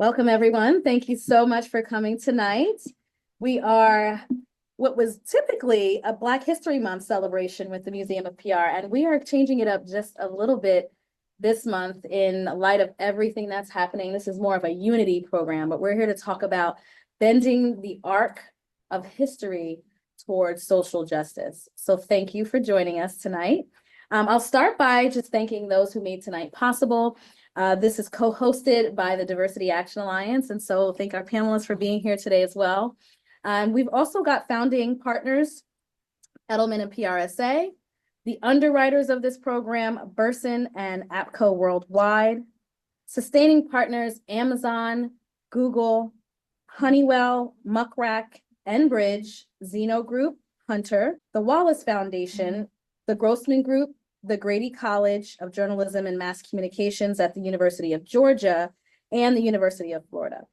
Welcome, everyone. Thank you so much for coming tonight. We are what was typically a Black History Month celebration with the Museum of PR, and we are changing it up just a little bit this month in light of everything that's happening. This is more of a unity program, but we're here to talk about bending the arc of history towards social justice. So thank you for joining us tonight. I'll start by just thanking those who made tonight possible. This is co-hosted by the Diversity Action Alliance, and so thank our panelists for being here today as well. We've also got founding partners, Edelman and PRSA, the underwriters of this program, Burson and APCO Worldwide, sustaining partners, Amazon, Google, Honeywell, Muckrack, Enbridge, Zeno Group, Hunter, the Wallace Foundation, the Grossman Group, the Grady College of Journalism and Mass Communications at the University of Georgia, and the University of Florida.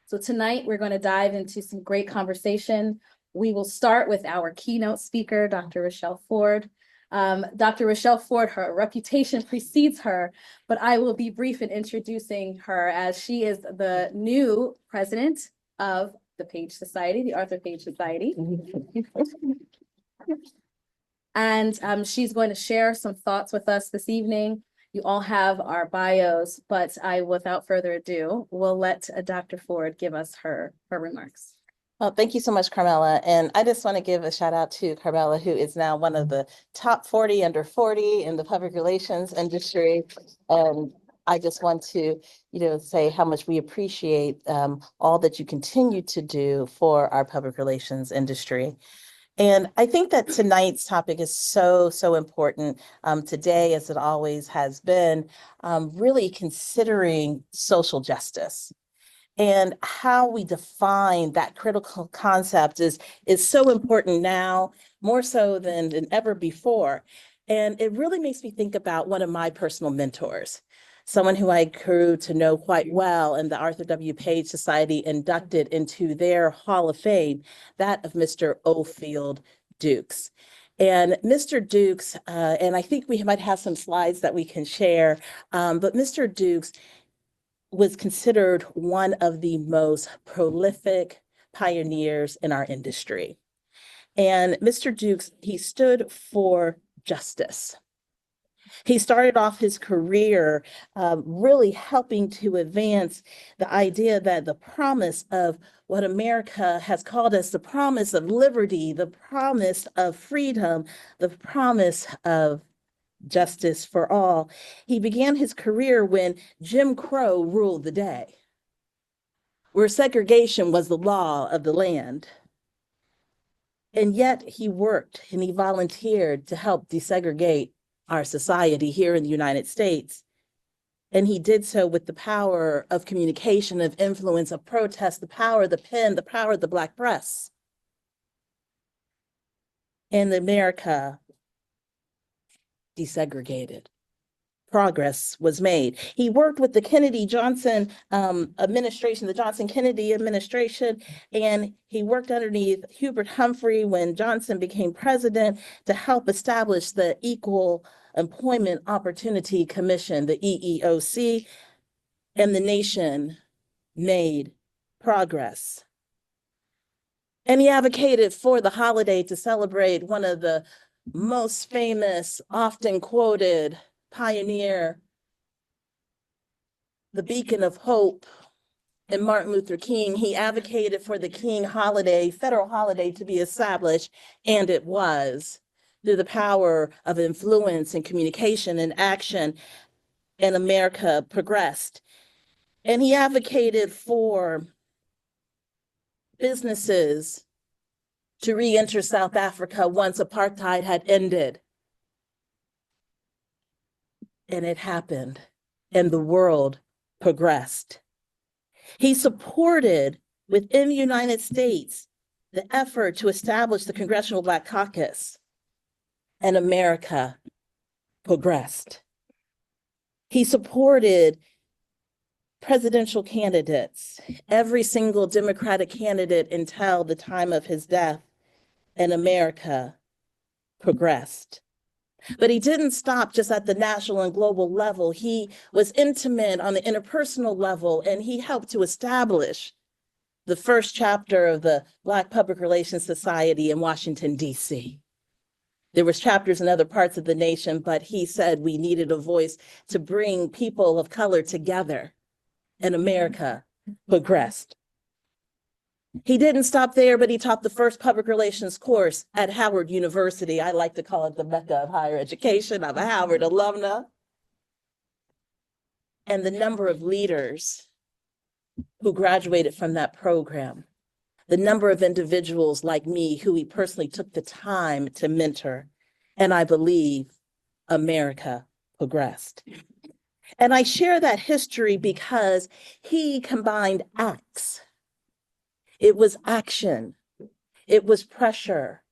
So tonight we're going to dive into some great conversation. We will start with our keynote speaker, Dr. Rochelle Ford. Dr. Rochelle Ford, her reputation precedes her, but I will be brief in introducing her as she is the new president of the Page Society, the Arthur Page Society. And she's going to share some thoughts with us this evening. You all have our bios, but without further ado, will let Dr. Ford give us her remarks. Well, thank you so much, Carmella. And I just want to give a shout out to Carmella, who is now one of the top 40 under 40 in the public relations industry. And I just want to, say how much we appreciate all that you continue to do for our public relations industry. And I think that tonight's topic is so important today, as it always has been, really considering social justice. And how we define that critical concept is so important now, more so than ever before. And it really makes me think about one of my personal mentors, someone who I grew to know quite well, and the Arthur W. Page Society inducted into their Hall of Fame, that of Mr. Ofield Dukes. And Mr. Dukes, and I think we might have some slides that we can share, but Mr. Dukes was considered one of the most prolific pioneers in our industry. And Mr. Dukes, he stood for justice. He started off his career really helping to advance the idea that the promise of what America has called us, the promise of liberty, the promise of freedom, the promise of justice for all. He began his career when Jim Crow ruled the day, where segregation was the law of the land. And yet he worked and he volunteered to help desegregate our society here in the United States. And he did so with the power of communication, of influence, of protest, the power of the pen, the power of the Black press. And America desegregated. Progress was made. He worked with the Kennedy-Johnson administration, the Johnson-Kennedy administration, and he worked underneath Hubert Humphrey when Johnson became president to help establish the Equal Employment Opportunity Commission, the EEOC, and the nation made progress. And he advocated for the holiday to celebrate one of the most famous, often quoted pioneer, the beacon of hope, and Martin Luther King. He advocated for the King holiday, federal holiday, to be established, and it was, through the power of influence and communication and action, and America progressed. And he advocated for businesses to re-enter South Africa once apartheid had ended. And it happened, and the world progressed. He supported within the United States the effort to establish the Congressional Black Caucus, and America progressed. He supported presidential candidates, every single Democratic candidate until the time of his death, and America progressed. But he didn't stop just at the national and global level. He was intimate on the interpersonal level, and he helped to establish the first chapter of the Black Public Relations Society in Washington, D.C. There was chapters in other parts of the nation, but he said we needed a voice to bring people of color together, and America progressed. He didn't stop there, but he taught the first public relations course at Howard University. I like to call it the Mecca of higher education. I'm a Howard alumna. And the number of leaders who graduated from that program, the number of individuals like me who he personally took the time to mentor, and I believe America progressed. And I share that history because he combined acts. It was action. It was pressure.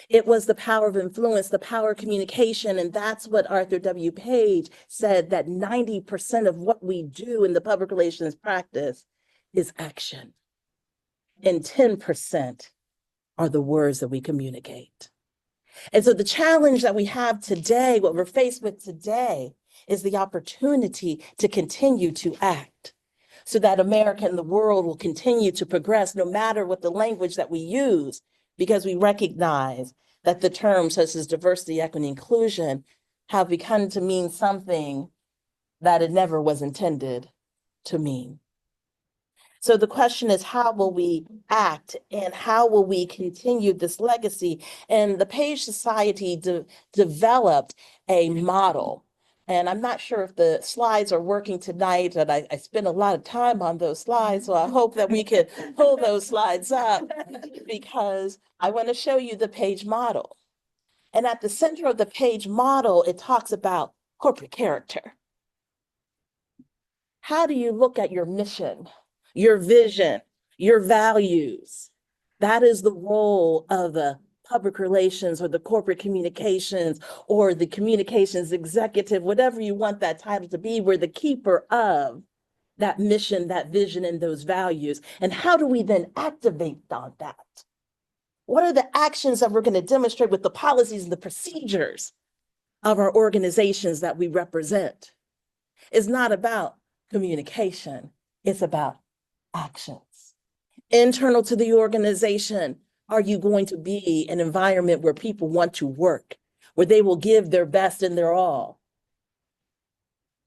It was the power of influence, the power of communication. And that's what Arthur W. Page said, that 90% of what we do in the public relations practice is action. And 10% are the words that we communicate. And so the challenge that we have today, what we're faced with today, is the opportunity to continue to act so that America and the world will continue to progress no matter what the language that we use, because we recognize that the terms such as diversity, equity, inclusion have become to mean something that it never was intended to mean. So the question is, how will we act and how will we continue this legacy? And the Page Society developed a model. And I'm not sure if the slides are working tonight, and I spent a lot of time on those slides, so I hope that we can pull those slides up because I want to show you the Page model. And at the center of the Page model, it talks about corporate character. How do you look at your mission, your vision, your values? That is the role of the public relations or the corporate communications or the communications executive, whatever you want that title to be. We're the keeper of that mission, that vision, and those values. And how do we then activate on that? What are the actions that we're going to demonstrate with the policies and the procedures of our organizations that we represent? It's not about communication, it's about actions. Internal to the organization, are you going to be an environment where people want to work, where they will give their best and their all?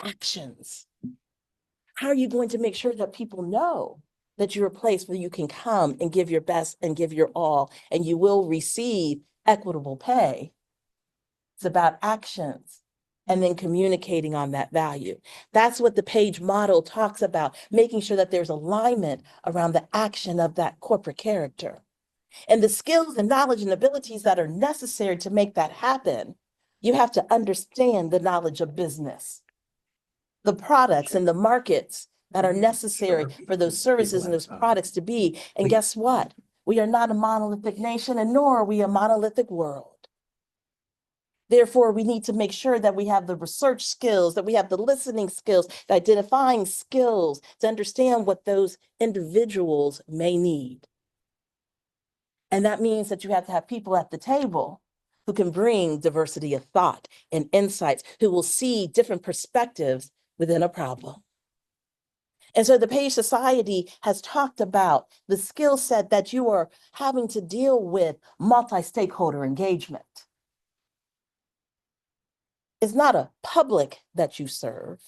Actions. How are you going to make sure that people know that you're a place where you can come and give your best and give your all, and you will receive equitable pay? It's about actions and then communicating on that value. That's what the Page model talks about, making sure that there's alignment around the action of that corporate character. And the skills and knowledge and abilities that are necessary to make that happen, you have to understand the knowledge of business, the products and the markets that are necessary for those services and those products to be. And guess what? We are not a monolithic nation, and nor are we a monolithic world. Therefore, we need to make sure that we have the research skills, that we have the listening skills, the identifying skills to understand what those individuals may need. And that means that you have to have people at the table who can bring diversity of thought and insights, who will see different perspectives within a problem. And so the Page Society has talked about the skill set that you are having to deal with multi-stakeholder engagement. It's not a public that you serve.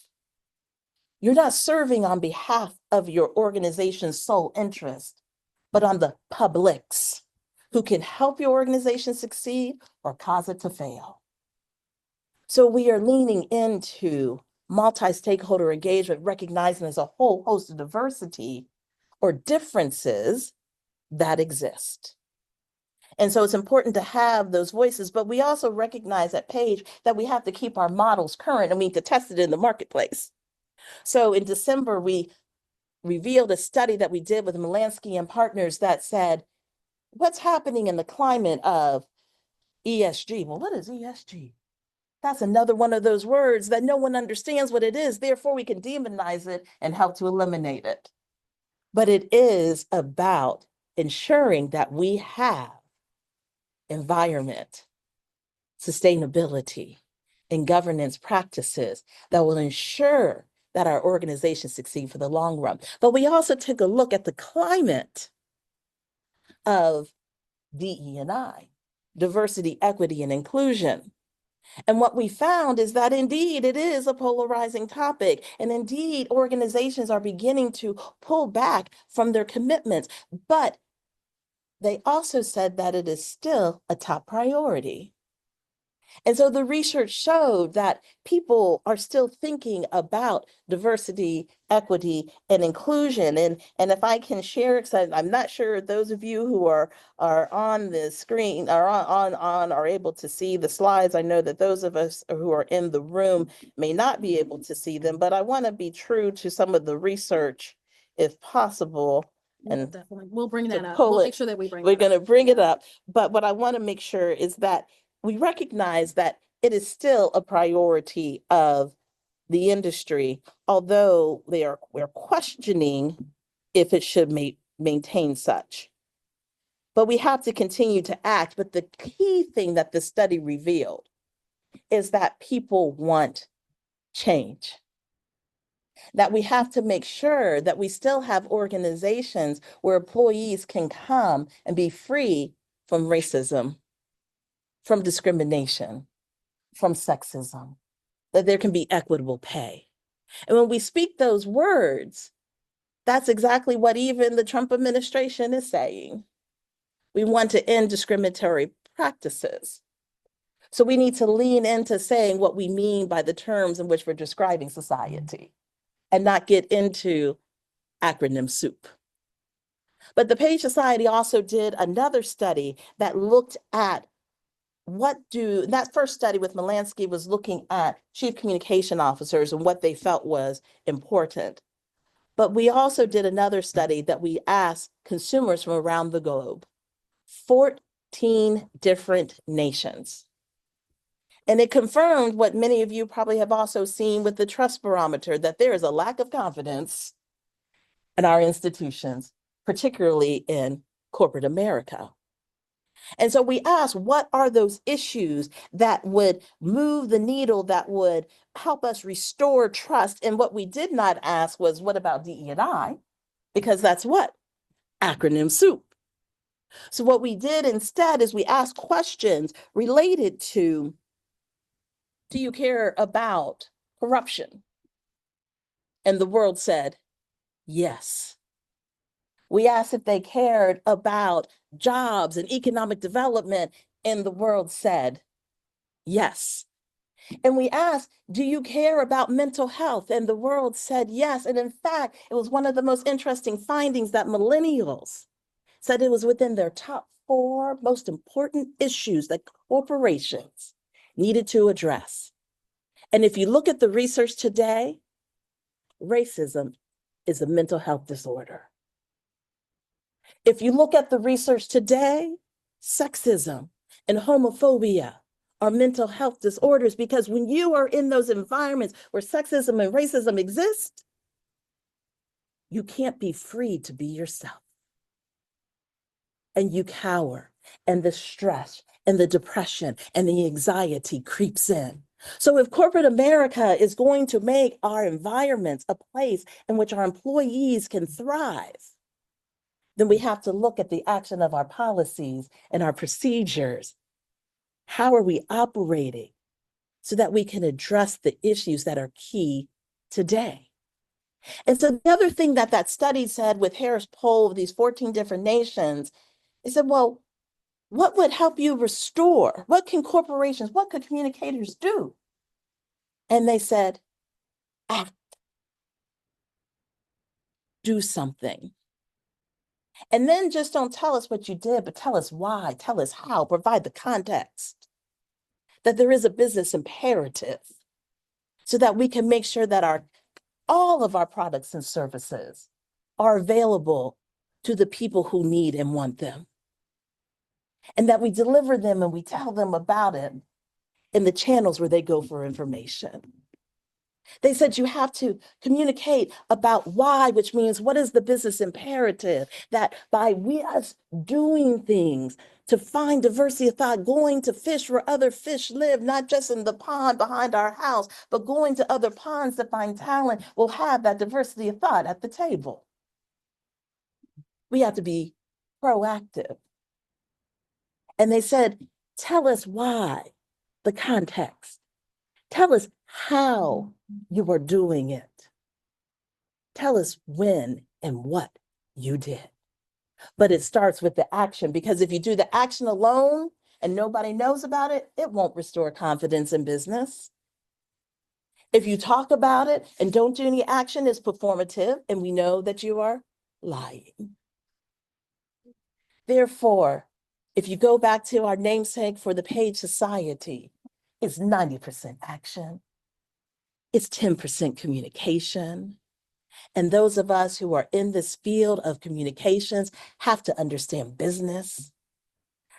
You're not serving on behalf of your organization's sole interest, but on the publics who can help your organization succeed or cause it to fail. So we are leaning into multi-stakeholder engagement, recognizing there's a whole host of diversity or differences that exist. And so it's important to have those voices, but we also recognize at Page that we have to keep our models current and we need to test it in the marketplace. So in December, we revealed a study that we did with Melansky and partners that said, what's happening in the climate of ESG? Well, what is ESG? That's another one of those words that no one understands what it is. Therefore, we can demonize it and help to eliminate it. But it is about ensuring that we have environment, sustainability, and governance practices that will ensure that our organizations succeed for the long run. But we also took a look at the climate of DE&I, diversity, equity, and inclusion. And what we found is that indeed it is a polarizing topic. And indeed, organizations are beginning to pull back from their commitments. But they also said that it is still a top priority. And so the research showed that people are still thinking about diversity, equity, and inclusion. And if I can share, because I'm not sure those of you who are on the screen, are able to see the slides. I know that those of us who are in the room may not be able to see them, but I want to be true to some of the research if possible. And definitely, we'll bring that up. We'll make sure that we're going to bring it up. But what I want to make sure is that we recognize that it is still a priority of the industry, although we're questioning if it should maintain such. But we have to continue to act. But the key thing that the study revealed is that people want change. That we have to make sure that we still have organizations where employees can come and be free from racism, from discrimination, from sexism, that there can be equitable pay. And when we speak those words, that's exactly what even the Trump administration is saying. We want to end discriminatory practices. So we need to lean into saying what we mean by the terms in which we're describing society and not get into acronym soup. But the Page Society also did another study that looked at that first study with Melansky was looking at chief communication officers and what they felt was important. But we also did another study that we asked consumers from around the globe, 14 different nations. And it confirmed what many of you probably have also seen with the trust barometer, that there is a lack of confidence in our institutions, particularly in corporate America. And so we asked, what are those issues that would move the needle, that would help us restore trust? And what we did not ask was, what about DE&I? Because that's what? Acronym soup. So what we did instead is we asked questions related to, do you care about corruption? And the world said, yes. We asked if they cared about jobs and economic development, and the world said, yes. And we asked, do you care about mental health? And the world said, yes. And in fact, it was one of the most interesting findings that millennials said it was within their top 4 most important issues that corporations needed to address. And if you look at the research today, racism is a mental health disorder. If you look at the research today, sexism and homophobia are mental health disorders, because when you are in those environments where sexism and racism exist, you can't be free to be yourself. And you cower, and the stress and the depression and the anxiety creeps in. So if corporate America is going to make our environments a place in which our employees can thrive, then we have to look at the action of our policies and our procedures. How are we operating so that we can address the issues that are key today? And so the other thing that that study said with Harris poll of these 14 different nations, it said, well, what would help you restore? What can corporations, what could communicators do? And they said, act, do something. And then just don't tell us what you did, but tell us why, tell us how, provide the context, that there is a business imperative so that we can make sure that all of our products and services are available to the people who need and want them. And that we deliver them and we tell them about it in the channels where they go for information. They said you have to communicate about why, which means what is the business imperative? That by us doing things to find diversity of thought, going to fish where other fish live, not just in the pond behind our house, but going to other ponds to find talent, will have that diversity of thought at the table. We have to be proactive. And they said, tell us why, the context. Tell us how you are doing it. Tell us when and what you did. But it starts with the action, because if you do the action alone and nobody knows about it, it won't restore confidence in business. If you talk about it and don't do any action, it's performative, and we know that you are lying. Therefore, if you go back to our namesake for the Page Society, it's 90% action. It's 10% communication. And those of us who are in this field of communications have to understand business.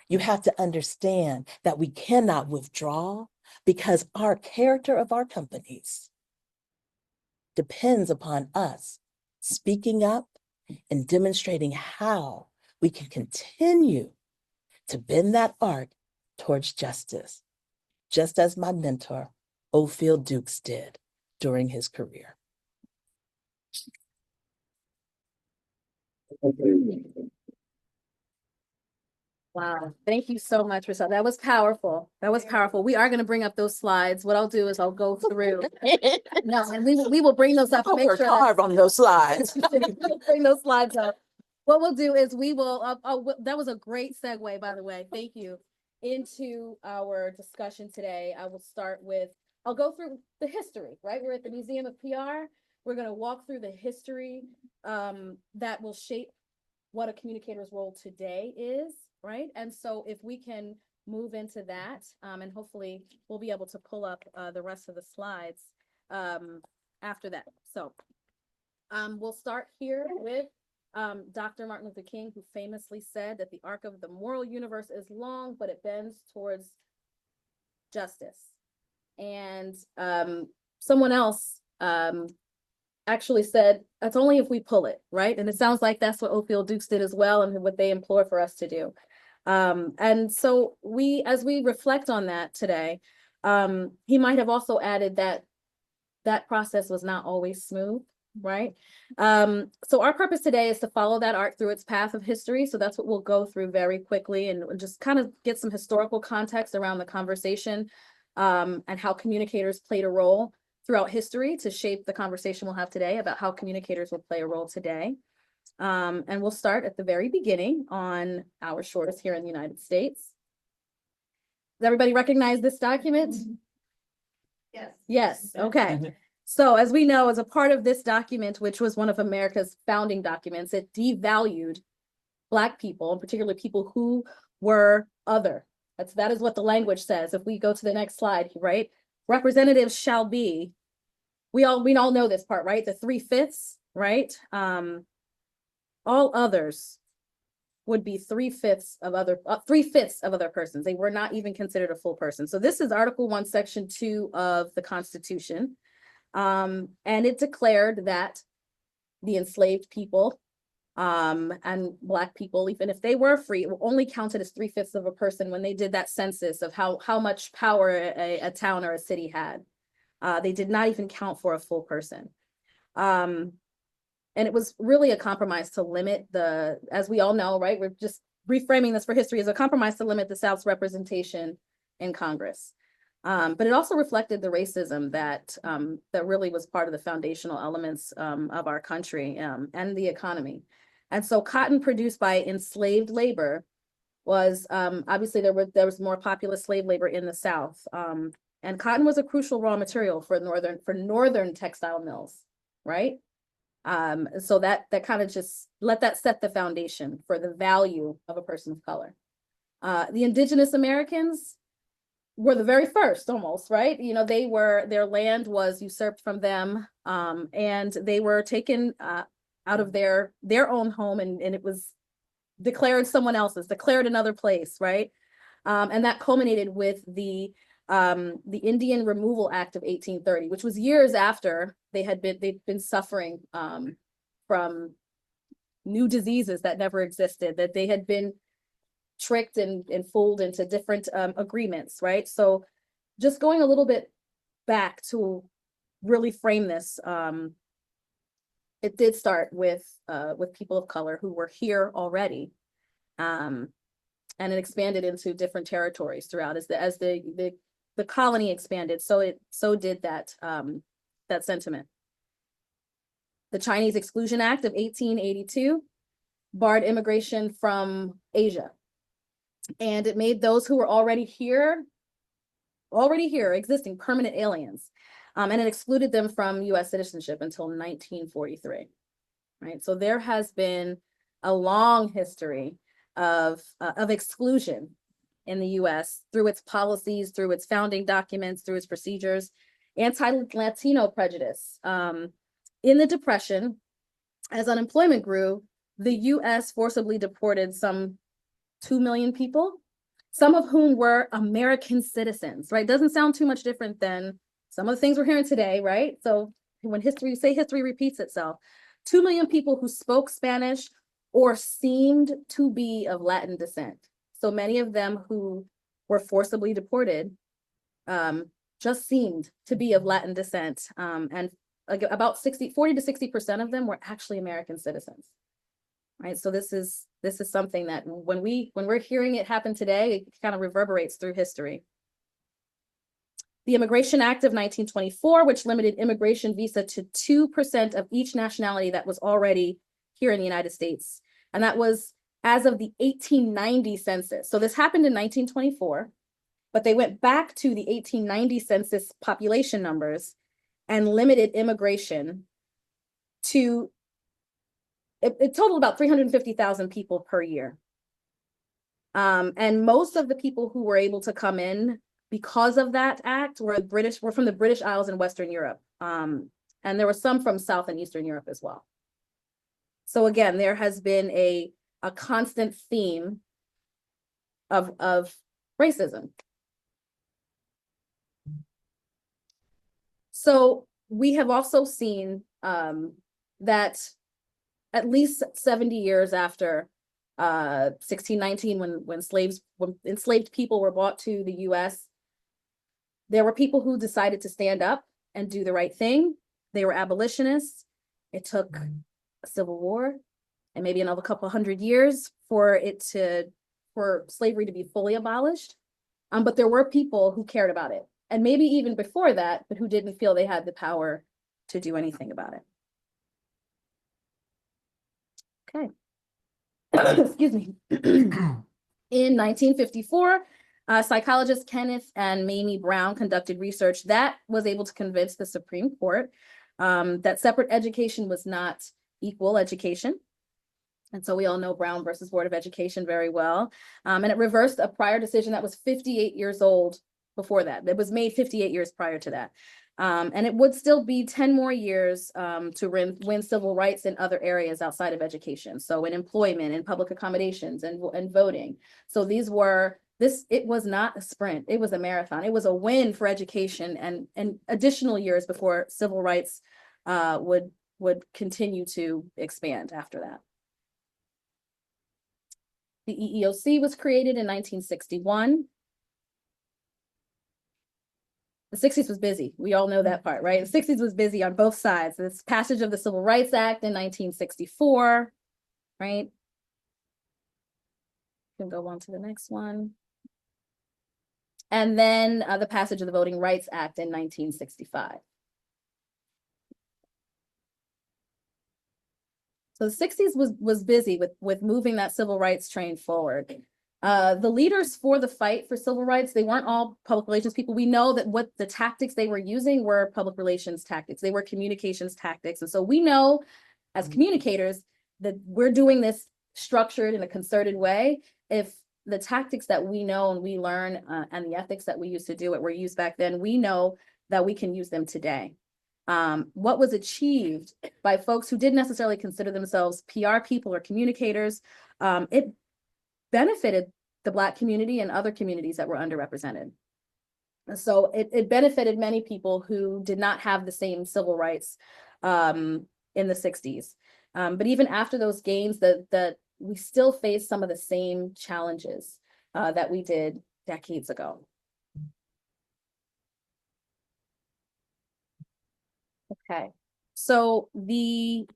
You have to understand that we cannot withdraw, because our character of our companies depends upon us speaking up and demonstrating how we can continue to bend that arc towards justice, just as my mentor, Ofield Dukes, did during his career. Wow, thank you so much, Rochelle. That was powerful. That was powerful. We are going to bring up those slides. What I'll do is I'll go through. No, and we will bring those up. Make sure hard on those slides. We'll bring those slides up. What we'll do is we will. That was a great segue, by the way. Thank you. Into our discussion today, I will start with. I'll go through the history. Right, we're at the Museum of PR. We're going to walk through the history that will shape what a communicator's role today is. Right. And so if we can move into that, and hopefully we'll be able to pull up the rest of the slides after that. So we'll start here with Dr. Martin Luther King, who famously said that the arc of the moral universe is long, but it bends towards justice. And someone else actually said, that's only if we pull it, right? And it sounds like that's what Ofield Dukes did as well, and what they implore for us to do. And so as we reflect on that today, he might have also added that that process was not always smooth, right? So our purpose today is to follow that arc through its path of history. So that's what we'll go through very quickly, and just kind of get some historical context around the conversation, and how communicators played a role throughout history to shape the conversation we'll have today about how communicators will play a role today. And we'll start at the very beginning on our shores here in the United States. Does everybody recognize this document? Yes. Yes, okay. So as we know, as a part of this document, which was one of America's founding documents, it devalued Black people, particularly people who were other. That is what the language says. If we go to the next slide, right? Representatives shall be, we all know this part, right? The 3/5, right? All others would be 3/5 of other persons. They were not even considered a full person. So this is Article 1, Section 2 of the Constitution. And it declared that the enslaved people and Black people, even if they were free, were only counted as 3/5 of a person when they did that census of how much power a town or a city had. They did not even count for a full person. And it was really a compromise to limit as we all know, right? We're just reframing this for history as a compromise to limit the South's representation in Congress. But it also reflected the racism that really was part of the foundational elements of our country and the economy. And so cotton produced by enslaved labor was obviously there was more populous slave labor in the South. And cotton was a crucial raw material for northern textile mills, right? So that kind of just let that set the foundation for the value of a person of color. The indigenous Americans were the very first, almost, right? You know, their land was usurped from them, and they were taken out of their own home, and it was declared someone else's, declared another place, right? And that culminated with the the Indian Removal Act of 1830, which was years after they'd been suffering from new diseases that never existed, that they had been tricked and fooled into different agreements, right? So just going a little bit back to really frame this, it did start with people of color who were here already, and it expanded into different territories throughout as the colony expanded. So did that that sentiment. The Chinese Exclusion Act of 1882 barred immigration from Asia, and it made those who were already here, existing permanent aliens, and it excluded them from U.S. citizenship until 1943, right? So there has been a long history of exclusion in the U.S. through its policies, through its founding documents, through its procedures, anti-Latino prejudice. In the Depression, as unemployment grew, the U.S. forcibly deported some 2 million people, some of whom were American citizens, right? Doesn't sound too much different than some of the things we're hearing today, right? So when history repeats itself, 2 million people who spoke Spanish or seemed to be of Latin descent. So many of them who were forcibly deported just seemed to be of Latin descent. And about 40 to 60% of them were actually American citizens, right? So this is something that when we're hearing it happen today, it kind of reverberates through history. The Immigration Act of 1924, which limited immigration visa to 2% of each nationality that was already here in the United States. And that was as of the 1890 census. So this happened in 1924, but they went back to the 1890 census population numbers and limited immigration to, it totaled about 350,000 people per year. And most of the people who were able to come in because of that act were from the British Isles and Western Europe. And there were some from South and Eastern Europe as well. So again, there has been a constant theme of racism. So we have also seen that at least 70 years after 1619, when enslaved people were brought to the US, there were people who decided to stand up and do the right thing. They were abolitionists. It took a civil war and maybe another couple hundred years for slavery to be fully abolished. But there were people who cared about it, and maybe even before that, but who didn't feel they had the power to do anything about it. Okay. Excuse me. In 1954, psychologists Kenneth and Mamie Brown conducted research that was able to convince the Supreme Court that separate education was not equal education. And so we all know Brown versus Board of Education very well. And it reversed a prior decision that was 58 years old before that. It was made 58 years prior to that. And it would still be 10 more years to win civil rights in other areas outside of education. So in employment, in public accommodations, and voting. So it was not a sprint, it was a marathon. It was a win for education, and additional years before civil rights would continue to expand after that. The EEOC was created in 1961. The 60s was busy. We all know that part, right? The 60s was busy on both sides. This passage of the Civil Rights Act in 1964, right? You can go on to the next one. And then the passage of the Voting Rights Act in 1965. So the 60s was busy with moving that civil rights train forward. The leaders for the fight for civil rights, they weren't all public relations people. We know that what the tactics they were using were public relations tactics. They were communications tactics. And so we know as communicators that we're doing this structured in a concerted way. If the tactics that we know and we learn and the ethics that we used to do it were used back then, we know that we can use them today. What was achieved by folks who didn't necessarily consider themselves PR people or communicators, it benefited the Black community and other communities that were underrepresented. And so it benefited many people who did not have the same civil rights in the 60s. But even after those gains, we still face some of the same challenges that we did decades ago. Okay, so the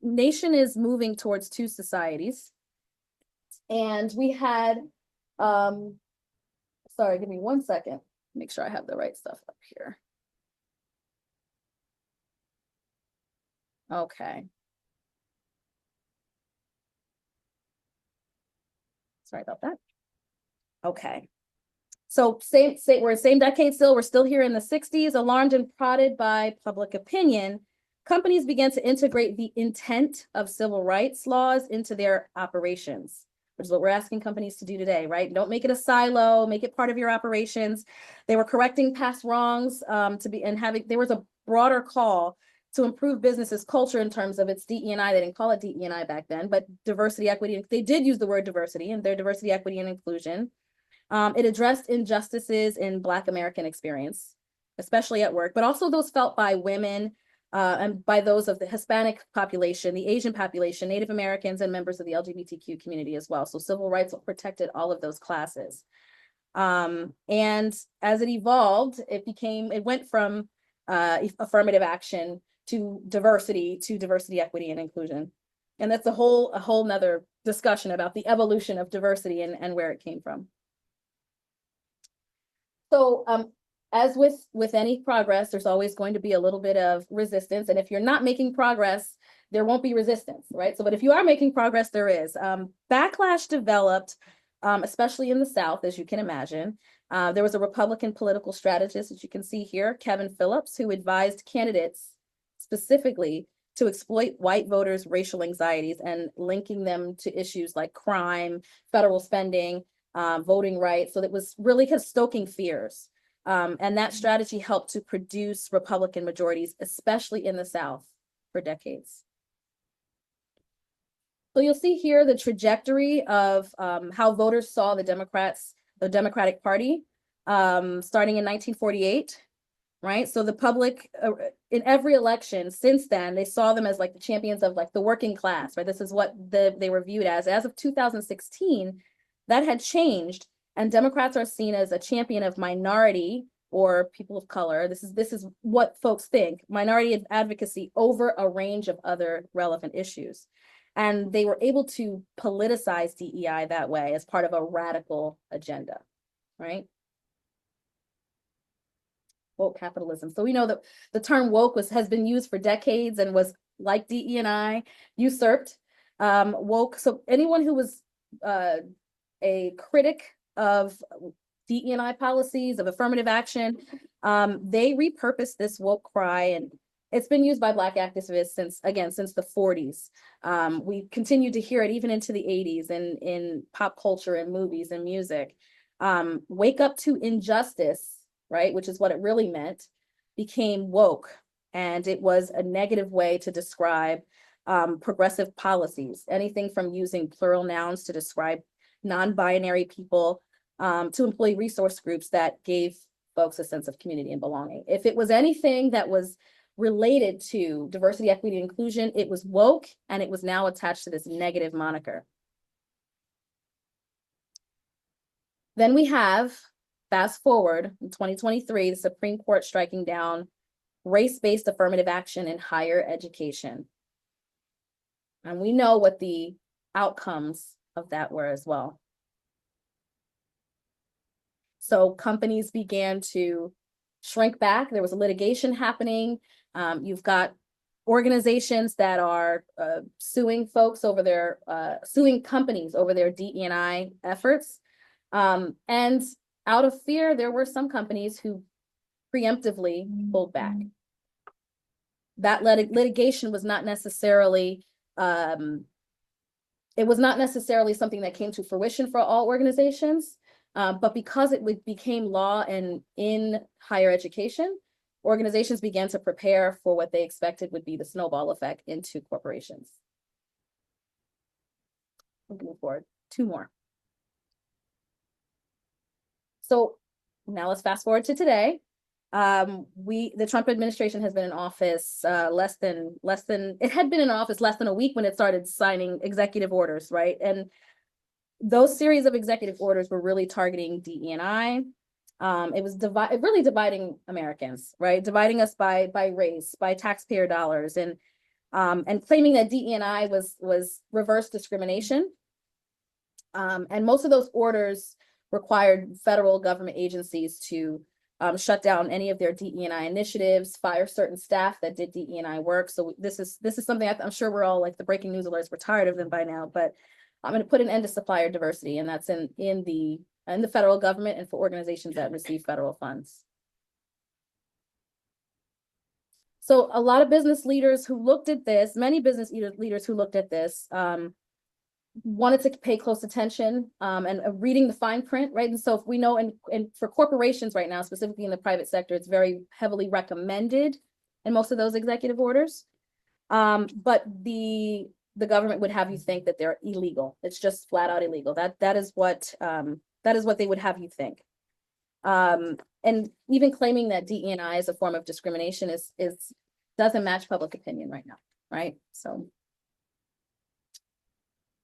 nation is moving towards two societies, and we had sorry, give me 1 second. Make sure I have the right stuff up here. Okay. Sorry about that. Okay. So we're same decade still. We're still here in the 60s. Alarmed and prodded by public opinion, companies began to integrate the intent of civil rights laws into their operations, which is what we're asking companies to do today, right? Don't make it a silo, make it part of your operations. They were correcting past wrongs there was a broader call to improve businesses' culture in terms of its DE&I. They didn't call it DE&I back then, but diversity, equity. They did use the word diversity in their diversity, equity, and inclusion. It addressed injustices in Black American experience, especially at work, but also those felt by women and by those of the Hispanic population, the Asian population, Native Americans, and members of the LGBTQ community as well. So civil rights protected all of those classes. And as it evolved, it went from affirmative action to diversity, equity, and inclusion. And that's a whole nother discussion about the evolution of diversity and where it came from. So as with any progress, there's always going to be a little bit of resistance. And if you're not making progress, there won't be resistance, right? So, but if you are making progress, there is. Backlash developed, especially in the South, as you can imagine. There was a Republican political strategist, as you can see here, Kevin Phillips, who advised candidates specifically to exploit white voters' racial anxieties and linking them to issues like crime, federal spending, voting rights. So that was really stoking fears. And that strategy helped to produce Republican majorities, especially in the South, for decades. So you'll see here the trajectory of how voters saw the Democratic Party, starting in 1948, right? So the public, in every election since then, they saw them as like the champions of like the working class, right? This is what they were viewed as. As of 2016, that had changed, and Democrats are seen as a champion of minority or people of color. This is what folks think, minority advocacy over a range of other relevant issues. And they were able to politicize DEI that way as part of a radical agenda, right? Woke capitalism. So we know that the term woke has been used for decades and was, like DE&I, usurped. Woke, so anyone who was a critic of DE&I policies, of affirmative action, they repurposed this woke cry, and it's been used by Black activists since the 40s. We continue to hear it even into the 80s in pop culture and movies and music. Wake up to injustice, right, which is what it really meant, became woke. And it was a negative way to describe progressive policies, anything from using plural nouns to describe non-binary people, to employee resource groups that gave folks a sense of community and belonging. If it was anything that was related to diversity, equity, and inclusion, it was woke, and it was now attached to this negative moniker. Then we have, fast forward in 2023, the Supreme Court striking down race-based affirmative action in higher education. And we know what the outcomes of that were as well. So companies began to shrink back. There was a litigation happening. You've got organizations that are suing companies over their DE&I efforts. And out of fear, there were some companies who preemptively pulled back. That litigation was not necessarily, something that came to fruition for all organizations. But because it became law in higher education, organizations began to prepare for what they expected would be the snowball effect into corporations. Move forward. Two more. So now let's fast forward to today. The Trump administration has been in office it had been in office less than a week when it started signing executive orders, right? And those series of executive orders were really targeting DE&I. It was really dividing Americans, right? Dividing us by race, by taxpayer dollars, and claiming that DE&I was reverse discrimination. And most of those orders required federal government agencies to shut down any of their DE&I initiatives, fire certain staff that did DE&I work. So this is something I'm sure we're all, like the breaking news alerts, we're tired of them by now, but I'm going to put an end to supplier diversity, and that's in the federal government and for organizations that receive federal funds. So a lot of business leaders who looked at this, many business leaders who looked at this, wanted to pay close attention and reading the fine print, right? And so if we know, and for corporations right now, specifically in the private sector, it's very heavily recommended in most of those executive orders. But the government would have you think that they're illegal. It's just flat out illegal. That is what they would have you think. And even claiming that DE&I is a form of discrimination doesn't match public opinion right now, right? So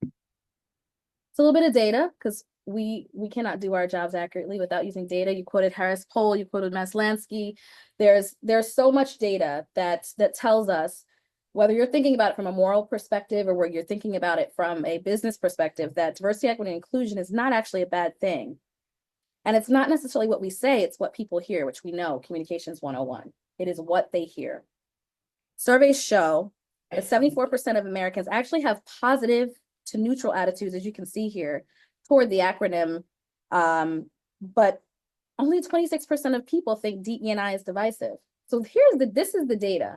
it's a little bit of data, because we cannot do our jobs accurately without using data. You quoted Harris Poll, you quoted Maslansky. There's so much data that tells us, whether you're thinking about it from a moral perspective or where you're thinking about it from a business perspective, that diversity, equity, and inclusion is not actually a bad thing. And it's not necessarily what we say, it's what people hear, which we know, Communications 101. It is what they hear. Surveys show that 74% of Americans actually have positive to neutral attitudes, as you can see here, toward the acronym, but only 26% of people think DE&I is divisive. So this is the data.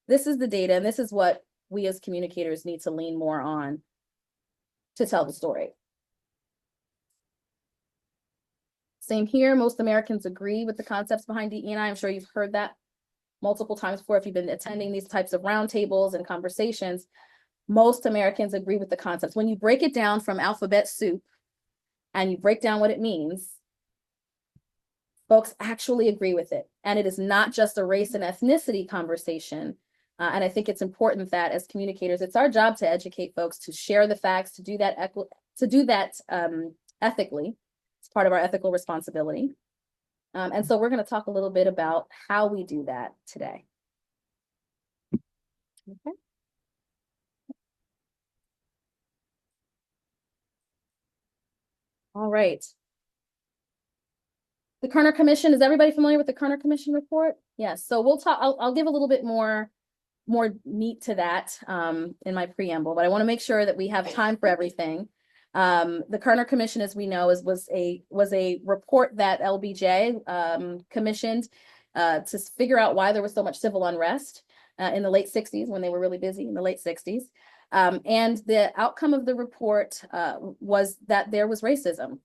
This is the data, and this is what we as communicators need to lean more on to tell the story. Same here, most Americans agree with the concepts behind DE&I. I'm sure you've heard that multiple times before if you've been attending these types of roundtables and conversations. Most Americans agree with the concepts. When you break it down from alphabet soup and you break down what it means, folks actually agree with it. And it is not just a race and ethnicity conversation. And I think it's important that as communicators, it's our job to educate folks, to share the facts, to do that ethically. It's part of our ethical responsibility. And so we're going to talk a little bit about how we do that today. Okay. All right. The Kerner Commission, is everybody familiar with the Kerner Commission report? Yes. So we'll talk, I'll give a little bit more meat to that in my preamble, but I want to make sure that we have time for everything. The Kerner Commission, as we know, was a report that LBJ commissioned to figure out why there was so much civil unrest in the late 60s, when they were really busy in the late 60s. And the outcome of the report was that there was racism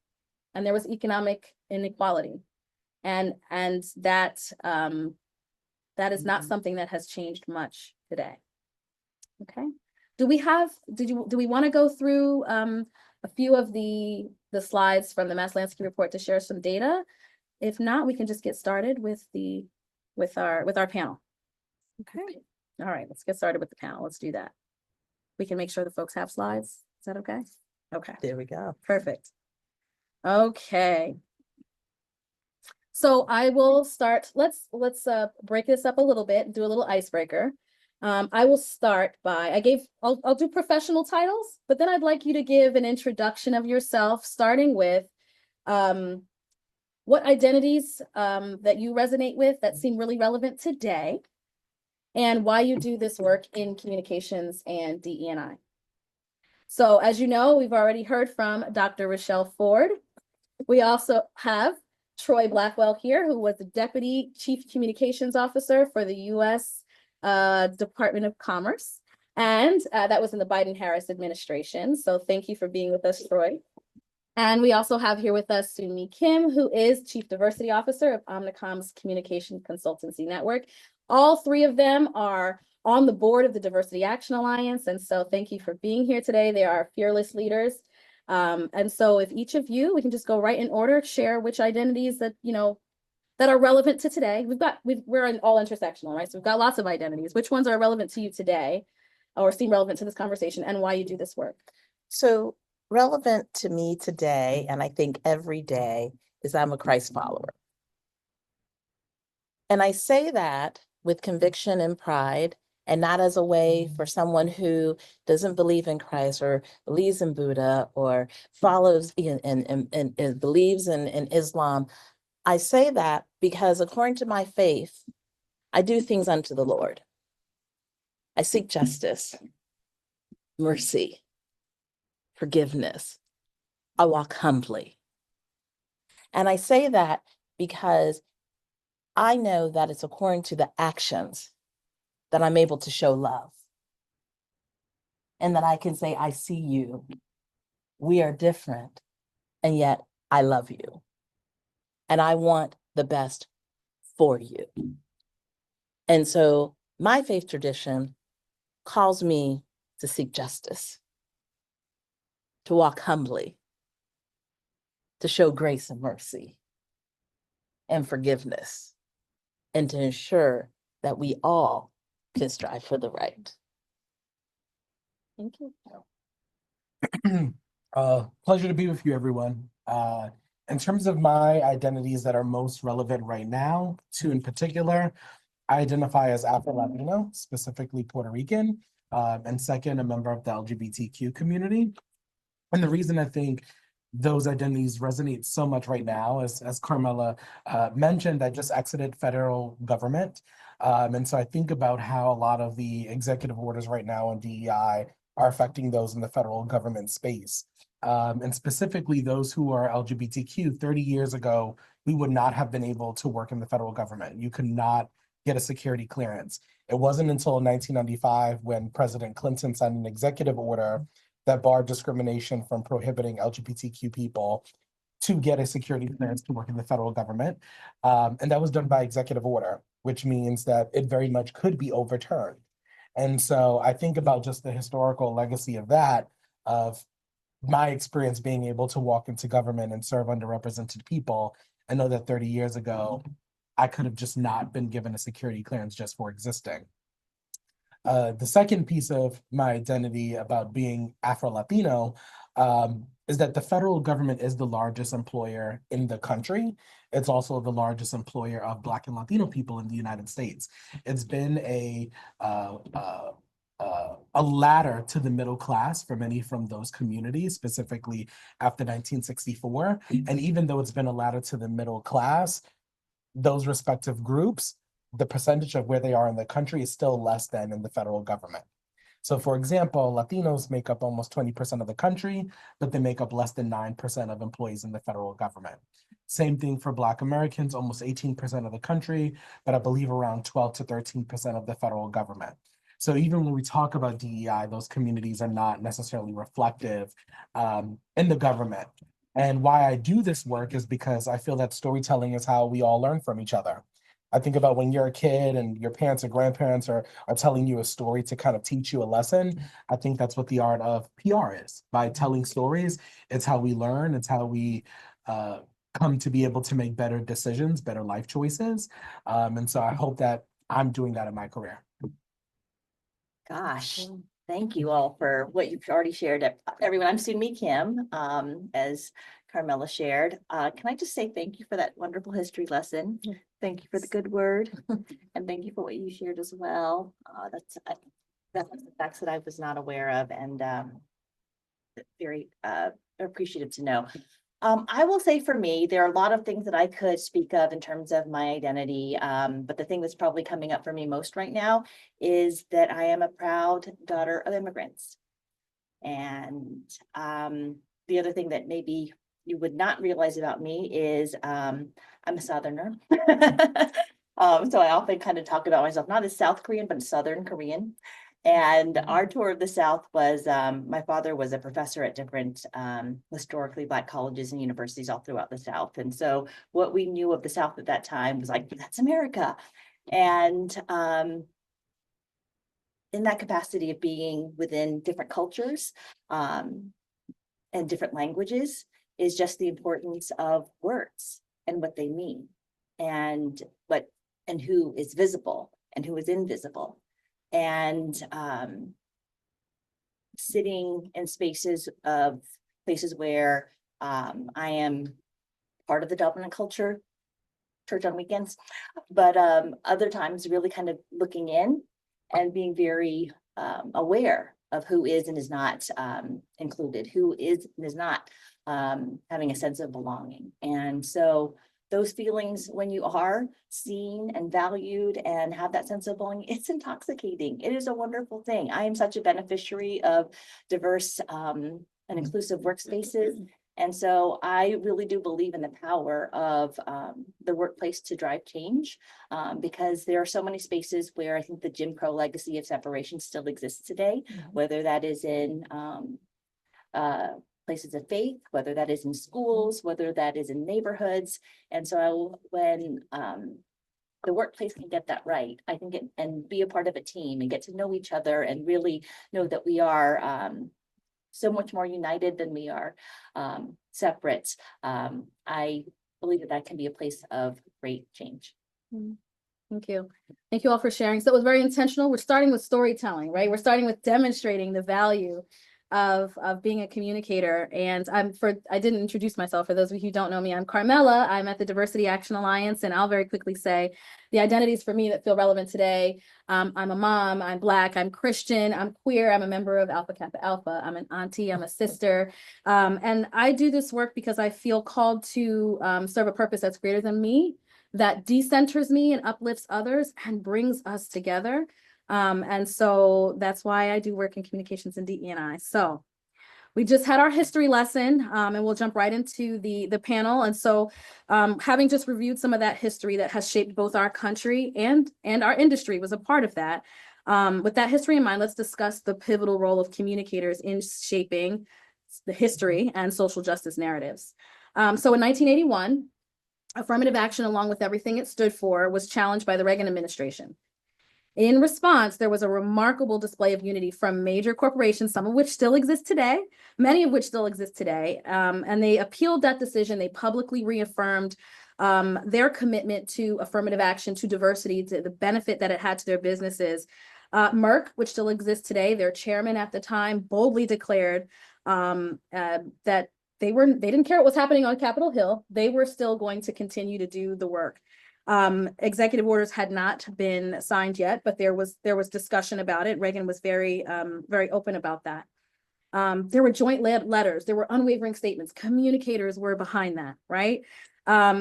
and there was economic inequality. And that is not something that has changed much today. Okay. Do we want to go through a few of the slides from the Maslansky report to share some data? If not, we can just get started with our panel. Okay. All right, let's get started with the panel. Let's do that. We can make sure the folks have slides. Is that okay? Okay. There we go. Perfect. Okay. So I will start. Let's break this up a little bit and do a little icebreaker. I will start by, I'll do professional titles, but then I'd like you to give an introduction of yourself, starting with what identities that you resonate with that seem really relevant today, and why you do this work in communications and DE&I. So as you know, we've already heard from Dr. Rochelle Ford. We also have Troy Blackwell here, who was the Deputy Chief Communications Officer for the U.S. Department of Commerce. And that was in the Biden-Harris administration. So thank you for being with us, Troy. And we also have here with us Soon-Mi Kim, who is Chief Diversity Officer of Omnicom's Communication Consultancy Network. All three of them are on the board of the Diversity Action Alliance. And so thank you for being here today. They are fearless leaders. And so if each of you, we can just go right in order, share which identities that, that are relevant to today. We're all intersectional, right? So we've got lots of identities. Which ones are relevant to you today or seem relevant to this conversation, and why you do this work? So relevant to me today, and I think every day, is I'm a Christ follower. And I say that with conviction and pride, and not as a way for someone who doesn't believe in Christ or believes in Buddha or follows and believes in Islam. I say that because according to my faith, I do things unto the Lord. I seek justice, mercy, forgiveness. I walk humbly. And I say that because I know that it's according to the actions that I'm able to show love. And that I can say, I see you. We are different. And yet I love you. And I want the best for you. And so my faith tradition calls me to seek justice, to walk humbly, to show grace and mercy and forgiveness, and to ensure that we all can strive for the right. Thank you. Pleasure to be with you, everyone. In terms of my identities that are most relevant right now, two in particular, I identify as Afro-Latino, specifically Puerto Rican, and second, a member of the LGBTQ community. And the reason I think those identities resonate so much right now, as Carmella mentioned, I just exited federal government. And so I think about how a lot of the executive orders right now on DEI are affecting those in the federal government space. And specifically those who are LGBTQ. 30 years ago, we would not have been able to work in the federal government. You could not get a security clearance. It wasn't until 1995 when President Clinton signed an executive order that barred discrimination from prohibiting LGBTQ people to get a security clearance to work in the federal government. And that was done by executive order, which means that it very much could be overturned. And so I think about just the historical legacy of that, of my experience being able to walk into government and serve underrepresented people. I know that 30 years ago, I could have just not been given a security clearance just for existing. The second piece of my identity about being Afro-Latino is that the federal government is the largest employer in the country. It's also the largest employer of Black and Latino people in the United States. It's been a ladder to the middle class for many from those communities, specifically after 1964. And even though it's been a ladder to the middle class, those respective groups, the percentage of where they are in the country is still less than in the federal government. So for example, Latinos make up almost 20% of the country, but they make up less than 9% of employees in the federal government. Same thing for Black Americans, almost 18% of the country, but I believe around 12 to 13% of the federal government. So even when we talk about DEI, those communities are not necessarily reflective in the government. And why I do this work is because I feel that storytelling is how we all learn from each other. I think about when you're a kid and your parents or grandparents are telling you a story to kind of teach you a lesson. I think that's what the art of PR is. By telling stories, it's how we learn, it's how we come to be able to make better decisions, better life choices. And so I hope that I'm doing that in my career. Gosh, thank you all for what you've already shared. Everyone, I'm Soon-Mi Kim, as Carmella shared. Can I just say thank you for that wonderful history lesson? Thank you for the good word, and thank you for what you shared as well. That's the facts that I was not aware of, and very appreciative to know. I will say for me, there are a lot of things that I could speak of in terms of my identity, but the thing that's probably coming up for me most right now is that I am a proud daughter of immigrants. And the other thing that maybe you would not realize about me is I'm a Southerner. So I often kind of talk about myself, not as South Korean, but Southern Korean. And our tour of the South was, my father was a professor at different historically Black colleges and universities all throughout the South. And so what we knew of the South at that time was like, that's America. And in that capacity of being within different cultures and different languages is just the importance of words and what they mean and who is visible and who is invisible. And sitting in places where I am part of the dominant culture, church on weekends, but other times really kind of looking in and being very aware of who is and is not included, who is and is not having a sense of belonging. And so those feelings, when you are seen and valued and have that sense of belonging, it's intoxicating. It is a wonderful thing. I am such a beneficiary of diverse and inclusive workspaces. And so I really do believe in the power of the workplace to drive change, because there are so many spaces where I think the Jim Crow legacy of separation still exists today, whether that is in places of faith, whether that is in schools, whether that is in neighborhoods. And so when the workplace can get that right, I think, and be a part of a team and get to know each other and really know that we are so much more united than we are separate. I believe that can be a place of great change. Thank you. Thank you all for sharing. So it was very intentional. We're starting with storytelling, right? We're starting with demonstrating the value of being a communicator. And I didn't introduce myself. For those of you who don't know me, I'm Carmella. I'm at the Diversity Action Alliance, and I'll very quickly say the identities for me that feel relevant today. I'm a mom, I'm Black, I'm Christian, I'm queer, I'm a member of Alpha Kappa Alpha, I'm an auntie, I'm a sister. And I do this work because I feel called to serve a purpose that's greater than me, that decenters me and uplifts others and brings us together. And so that's why I do work in communications and DE&I. So we just had our history lesson, and we'll jump right into the panel. And so having just reviewed some of that history that has shaped both our country and our industry was a part of that. With that history in mind, let's discuss the pivotal role of communicators in shaping the history and social justice narratives. So in 1981, affirmative action, along with everything it stood for, was challenged by the Reagan administration. In response, there was a remarkable display of unity from major corporations, some of which still exist today, many of which still exist today, and they appealed that decision. They publicly reaffirmed their commitment to affirmative action, to diversity, to the benefit that it had to their businesses. Merck, which still exists today, their chairman at the time boldly declared that they didn't care what was happening on Capitol Hill. They were still going to continue to do the work. Executive orders had not been signed yet, but there was discussion about it. Reagan was very open about that. There were joint letters, there were unwavering statements. Communicators were behind that, right?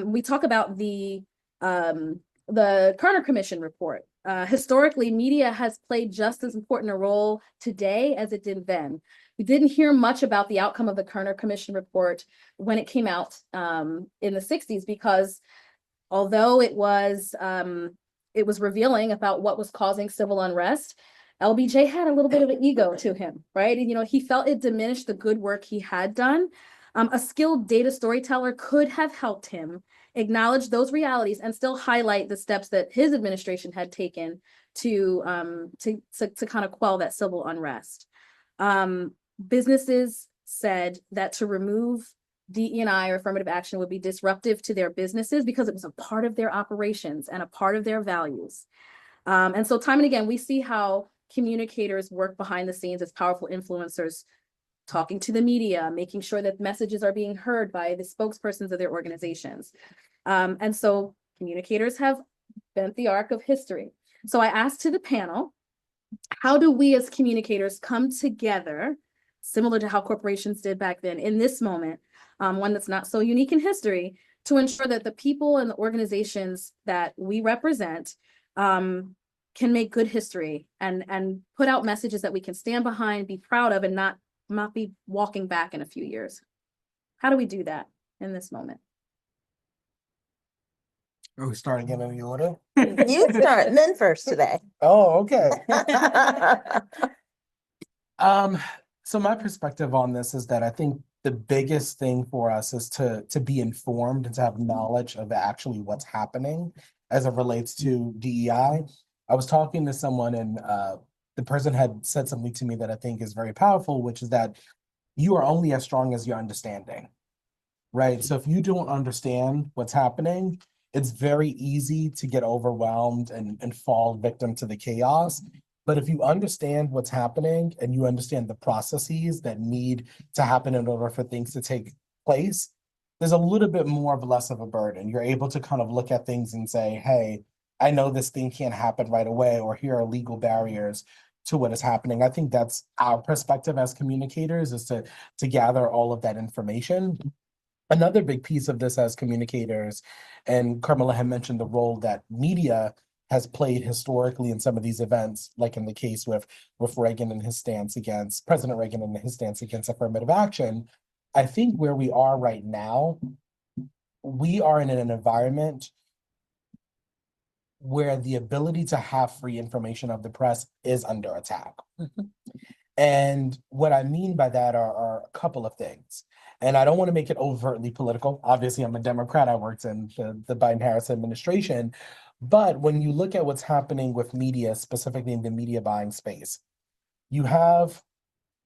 We talk about the Kerner Commission report. Historically, media has played just as important a role today as it did then. We didn't hear much about the outcome of the Kerner Commission report when it came out in the 60s, because although it was revealing about what was causing civil unrest, LBJ had a little bit of an ego to him, right? And, he felt it diminished the good work he had done. A skilled data storyteller could have helped him acknowledge those realities and still highlight the steps that his administration had taken to kind of quell that civil unrest. Businesses said that to remove DE&I or affirmative action would be disruptive to their businesses because it was a part of their operations and a part of their values. And so time and again, we see how communicators work behind the scenes as powerful influencers, talking to the media, making sure that messages are being heard by the spokespersons of their organizations. And so communicators have bent the arc of history. So I asked to the panel, how do we as communicators come together, similar to how corporations did back then, in this moment, one that's not so unique in history, to ensure that the people and the organizations that we represent can make good history and put out messages that we can stand behind, be proud of, and not be walking back in a few years? How do we do that in this moment? Are we starting in any order? You start men first today. Oh, okay. So my perspective on this is that I think the biggest thing for us is to be informed and to have knowledge of actually what's happening as it relates to DEI. I was talking to someone and the person had said something to me that I think is very powerful, which is that you are only as strong as your understanding, right? So if you don't understand what's happening, it's very easy to get overwhelmed and fall victim to the chaos. But if you understand what's happening and you understand the processes that need to happen in order for things to take place, there's a little bit more of less of a burden. You're able to kind of look at things and say, hey, I know this thing can't happen right away, or here are legal barriers to what is happening. I think that's our perspective as communicators, is to gather all of that information. Another big piece of this as communicators, and Carmella had mentioned the role that media has played historically in some of these events, like in the case with Reagan and his stance against President Reagan and his stance against affirmative action. I think where we are right now, we are in an environment where the ability to have free information of the press is under attack. And what I mean by that are a couple of things. And I don't want to make it overtly political. Obviously, I'm a Democrat. I worked in the Biden-Harris administration. But when you look at what's happening with media, specifically in the media buying space, you have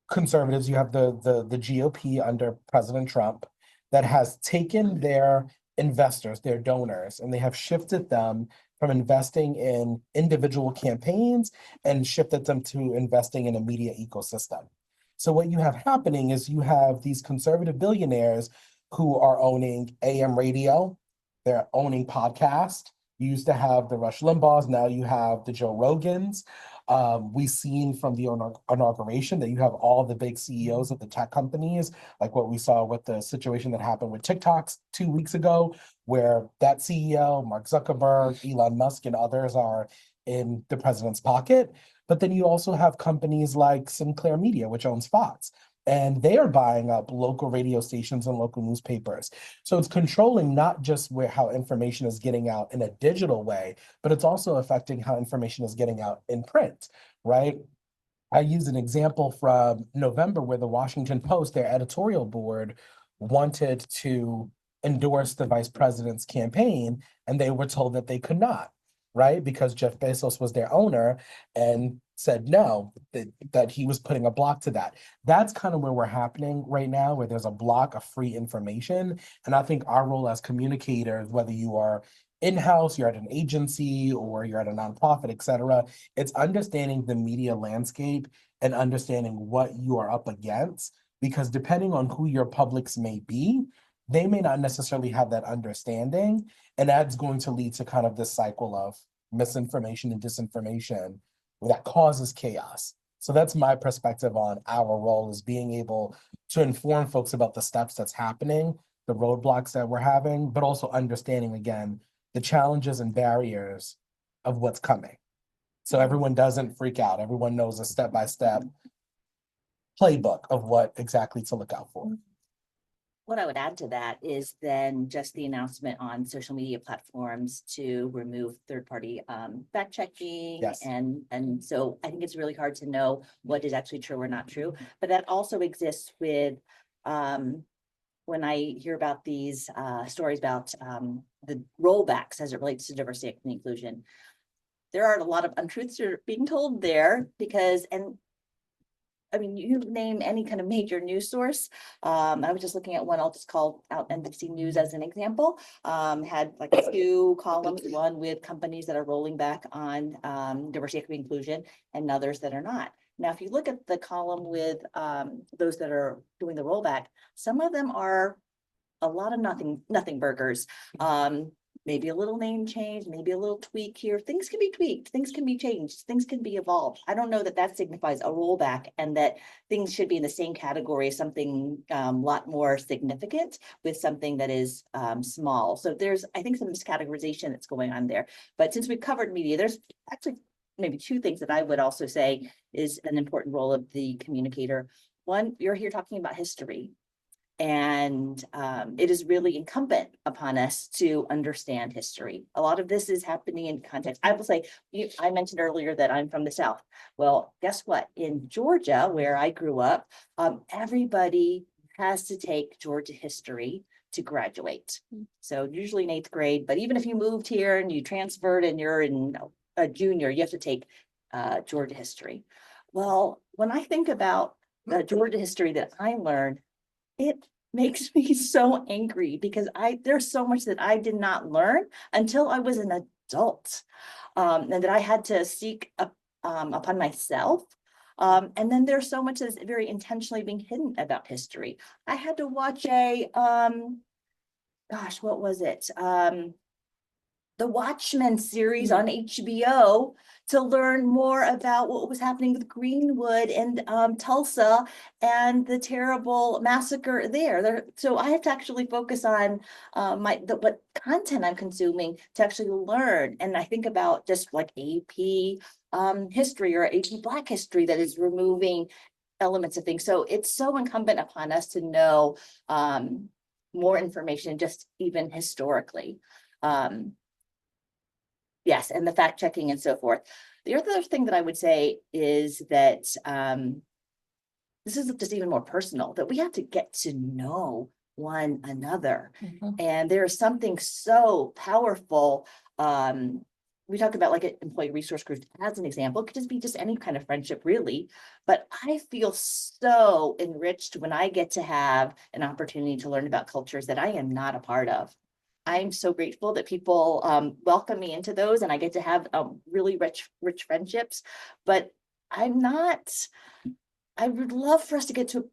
conservatives, you have the GOP under President Trump that has taken their investors, their donors, and they have shifted them from investing in individual campaigns and shifted them to investing in a media ecosystem. So what you have happening is you have these conservative billionaires who are owning AM radio, they're owning podcast. You used to have the Rush Limbaughs, now you have the Joe Rogans. We've seen from the inauguration that you have all the big CEOs of the tech companies, like what we saw with the situation that happened with TikToks 2 weeks ago, where that CEO, Mark Zuckerberg, Elon Musk, and others are in the president's pocket. But then you also have companies like Sinclair Media, which owns Fox, and they are buying up local radio stations and local newspapers. So it's controlling not just how information is getting out in a digital way, but it's also affecting how information is getting out in print, right? I use an example from November where the Washington Post, their editorial board, wanted to endorse the vice president's campaign, and they were told that they could not, right? Because Jeff Bezos was their owner and said no, that he was putting a block to that. That's kind of where we're happening right now, where there's a block of free information. And I think our role as communicators, whether you are in-house, you're at an agency, or you're at a nonprofit, et cetera, it's understanding the media landscape and understanding what you are up against, because depending on who your publics may be, they may not necessarily have that understanding. And that's going to lead to kind of this cycle of misinformation and disinformation that causes chaos. So that's my perspective on our role, is being able to inform folks about the steps that's happening, the roadblocks that we're having, but also understanding, again, the challenges and barriers of what's coming. So everyone doesn't freak out. Everyone knows a step-by-step playbook of what exactly to look out for. What I would add to that is then just the announcement on social media platforms to remove third-party fact checking. Yes. And so I think it's really hard to know what is actually true or not true. But that also exists with when I hear about these stories about the rollbacks as it relates to diversity, equity, and inclusion. There are a lot of untruths that are being told there because, and I mean, you name any kind of major news source. I was just looking at one, I'll just call out NBC News as an example. Had like 2 columns, one with companies that are rolling back on diversity, equity, inclusion, and others that are not. Now, if you look at the column with those that are doing the rollback, some of them are a lot of nothing burgers. Maybe a little name change, maybe a little tweak here. Things can be tweaked, things can be changed, things can be evolved. I don't know that that signifies a rollback and that things should be in the same category as something a lot more significant with something that is small. So there's, I think, some miscategorization that's going on there. But since we've covered media, there's actually maybe 2 things that I would also say is an important role of the communicator. One, you're here talking about history. And it is really incumbent upon us to understand history. A lot of this is happening in context. I will say, I mentioned earlier that I'm from the South. Well, guess what? In Georgia, where I grew up, everybody has to take Georgia history to graduate. So usually in 8th grade, but even if you moved here and you transferred and you're in a junior, you have to take Georgia history. Well, when I think about the Georgia history that I learned, it makes me so angry because there's so much that I did not learn until I was an adult, and that I had to seek upon myself. And then there's so much that's very intentionally being hidden about history. I had to watch gosh, what was it? The Watchmen series on HBO to learn more about what was happening with Greenwood and Tulsa and the terrible massacre there. So I have to actually focus on what content I'm consuming to actually learn. And I think about just like AP history or AP Black history that is removing elements of things. So it's so incumbent upon us to know more information, just even historically. Yes, and the fact checking and so forth. The other thing that I would say is that this is just even more personal, that we have to get to know one another. And there is something so powerful. We talk about like an employee resource group as an example. It could just be just any kind of friendship, really. But I feel so enriched when I get to have an opportunity to learn about cultures that I am not a part of. I'm so grateful that people welcome me into those, and I get to have really rich friendships. But I would love for us to get to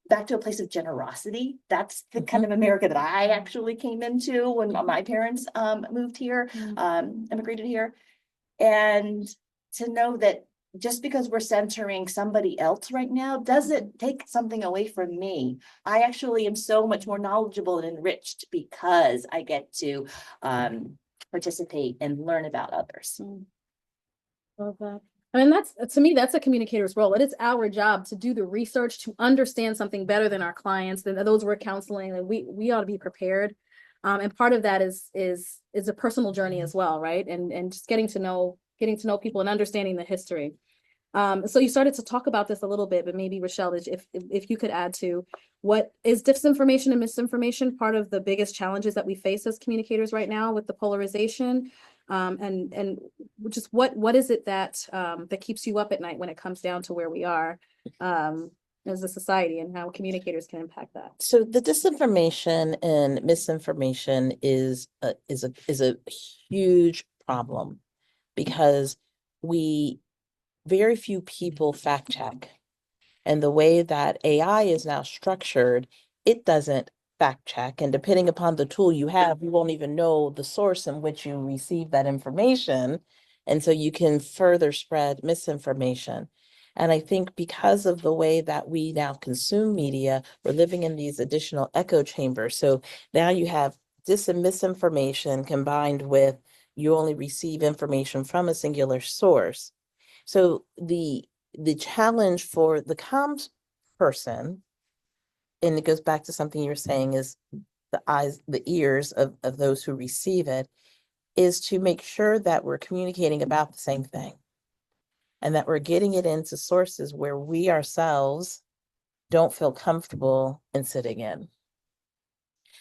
back to a place of generosity. That's the kind of America that I actually came into when my parents moved here, immigrated here. And to know that just because we're centering somebody else right now doesn't take something away from me. I actually am so much more knowledgeable and enriched because I get to participate and learn about others. Love that. I mean, to me, that's a communicator's role. It is our job to do the research, to understand something better than our clients, than those we're counseling. And we ought to be prepared. And part of that is a personal journey as well, right? And just getting to know people and understanding the history. So you started to talk about this a little bit, but maybe Rochelle, if you could add to what is disinformation and misinformation part of the biggest challenges that we face as communicators right now with the polarization, and just what is it that that keeps you up at night when it comes down to where we are as a society and how communicators can impact that? So the disinformation and misinformation is a huge problem because very few people fact check. And the way that AI is now structured, it doesn't fact check. And depending upon the tool you have, you won't even know the source in which you receive that information. And so you can further spread misinformation. And I think because of the way that we now consume media, we're living in these additional echo chambers. So now you have dis and misinformation combined with you only receive information from a singular source. So the challenge for the comms person, and it goes back to something you were saying, is the eyes, the ears of those who receive it, is to make sure that we're communicating about the same thing and that we're getting it into sources where we ourselves don't feel comfortable in sitting in.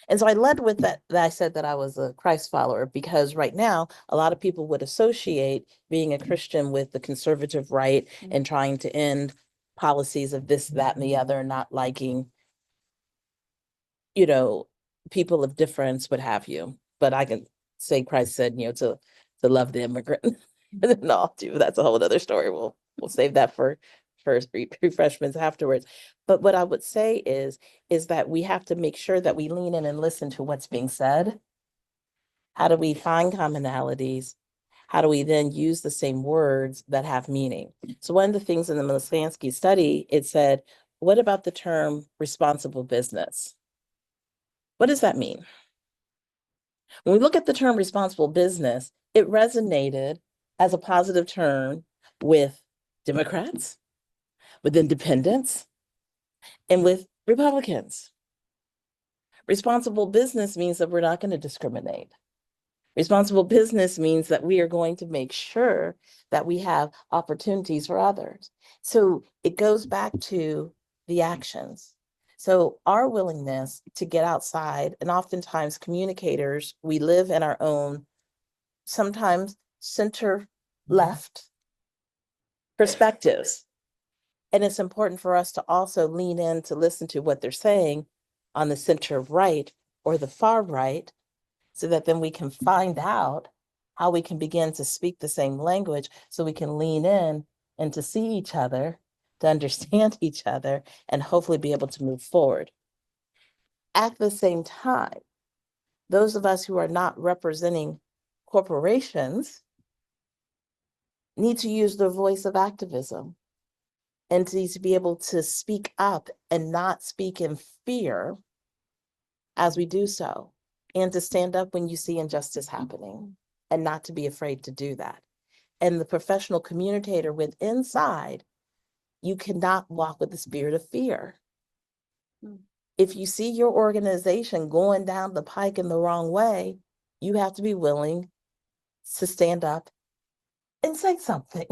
And so I led with that I said that I was a Christ follower, because right now, a lot of people would associate being a Christian with the conservative right and trying to end policies of this, that, and the other, not liking, people of difference, what have you. But I can say Christ said, to love the immigrant and all too. That's a whole other story. We'll save that for refreshments afterwards. But what I would say is that we have to make sure that we lean in and listen to what's being said. How do we find commonalities? How do we then use the same words that have meaning? So one of the things in the Melansky study, it said, what about the term responsible business? What does that mean? When we look at the term responsible business, it resonated as a positive term with Democrats, with independents, and with Republicans. Responsible business means that we're not going to discriminate. Responsible business means that we are going to make sure that we have opportunities for others. So it goes back to the actions. So our willingness to get outside, and oftentimes communicators, we live in our own, sometimes center left perspectives. And it's important for us to also lean in to listen to what they're saying on the center right or the far right, so that then we can find out how we can begin to speak the same language, so we can lean in and to see each other, to understand each other, and hopefully be able to move forward. At the same time, those of us who are not representing corporations need to use the voice of activism and to be able to speak up and not speak in fear as we do so, and to stand up when you see injustice happening and not to be afraid to do that. And the professional communicator with inside, you cannot walk with the spirit of fear. If you see your organization going down the pike in the wrong way, you have to be willing to stand up and say something.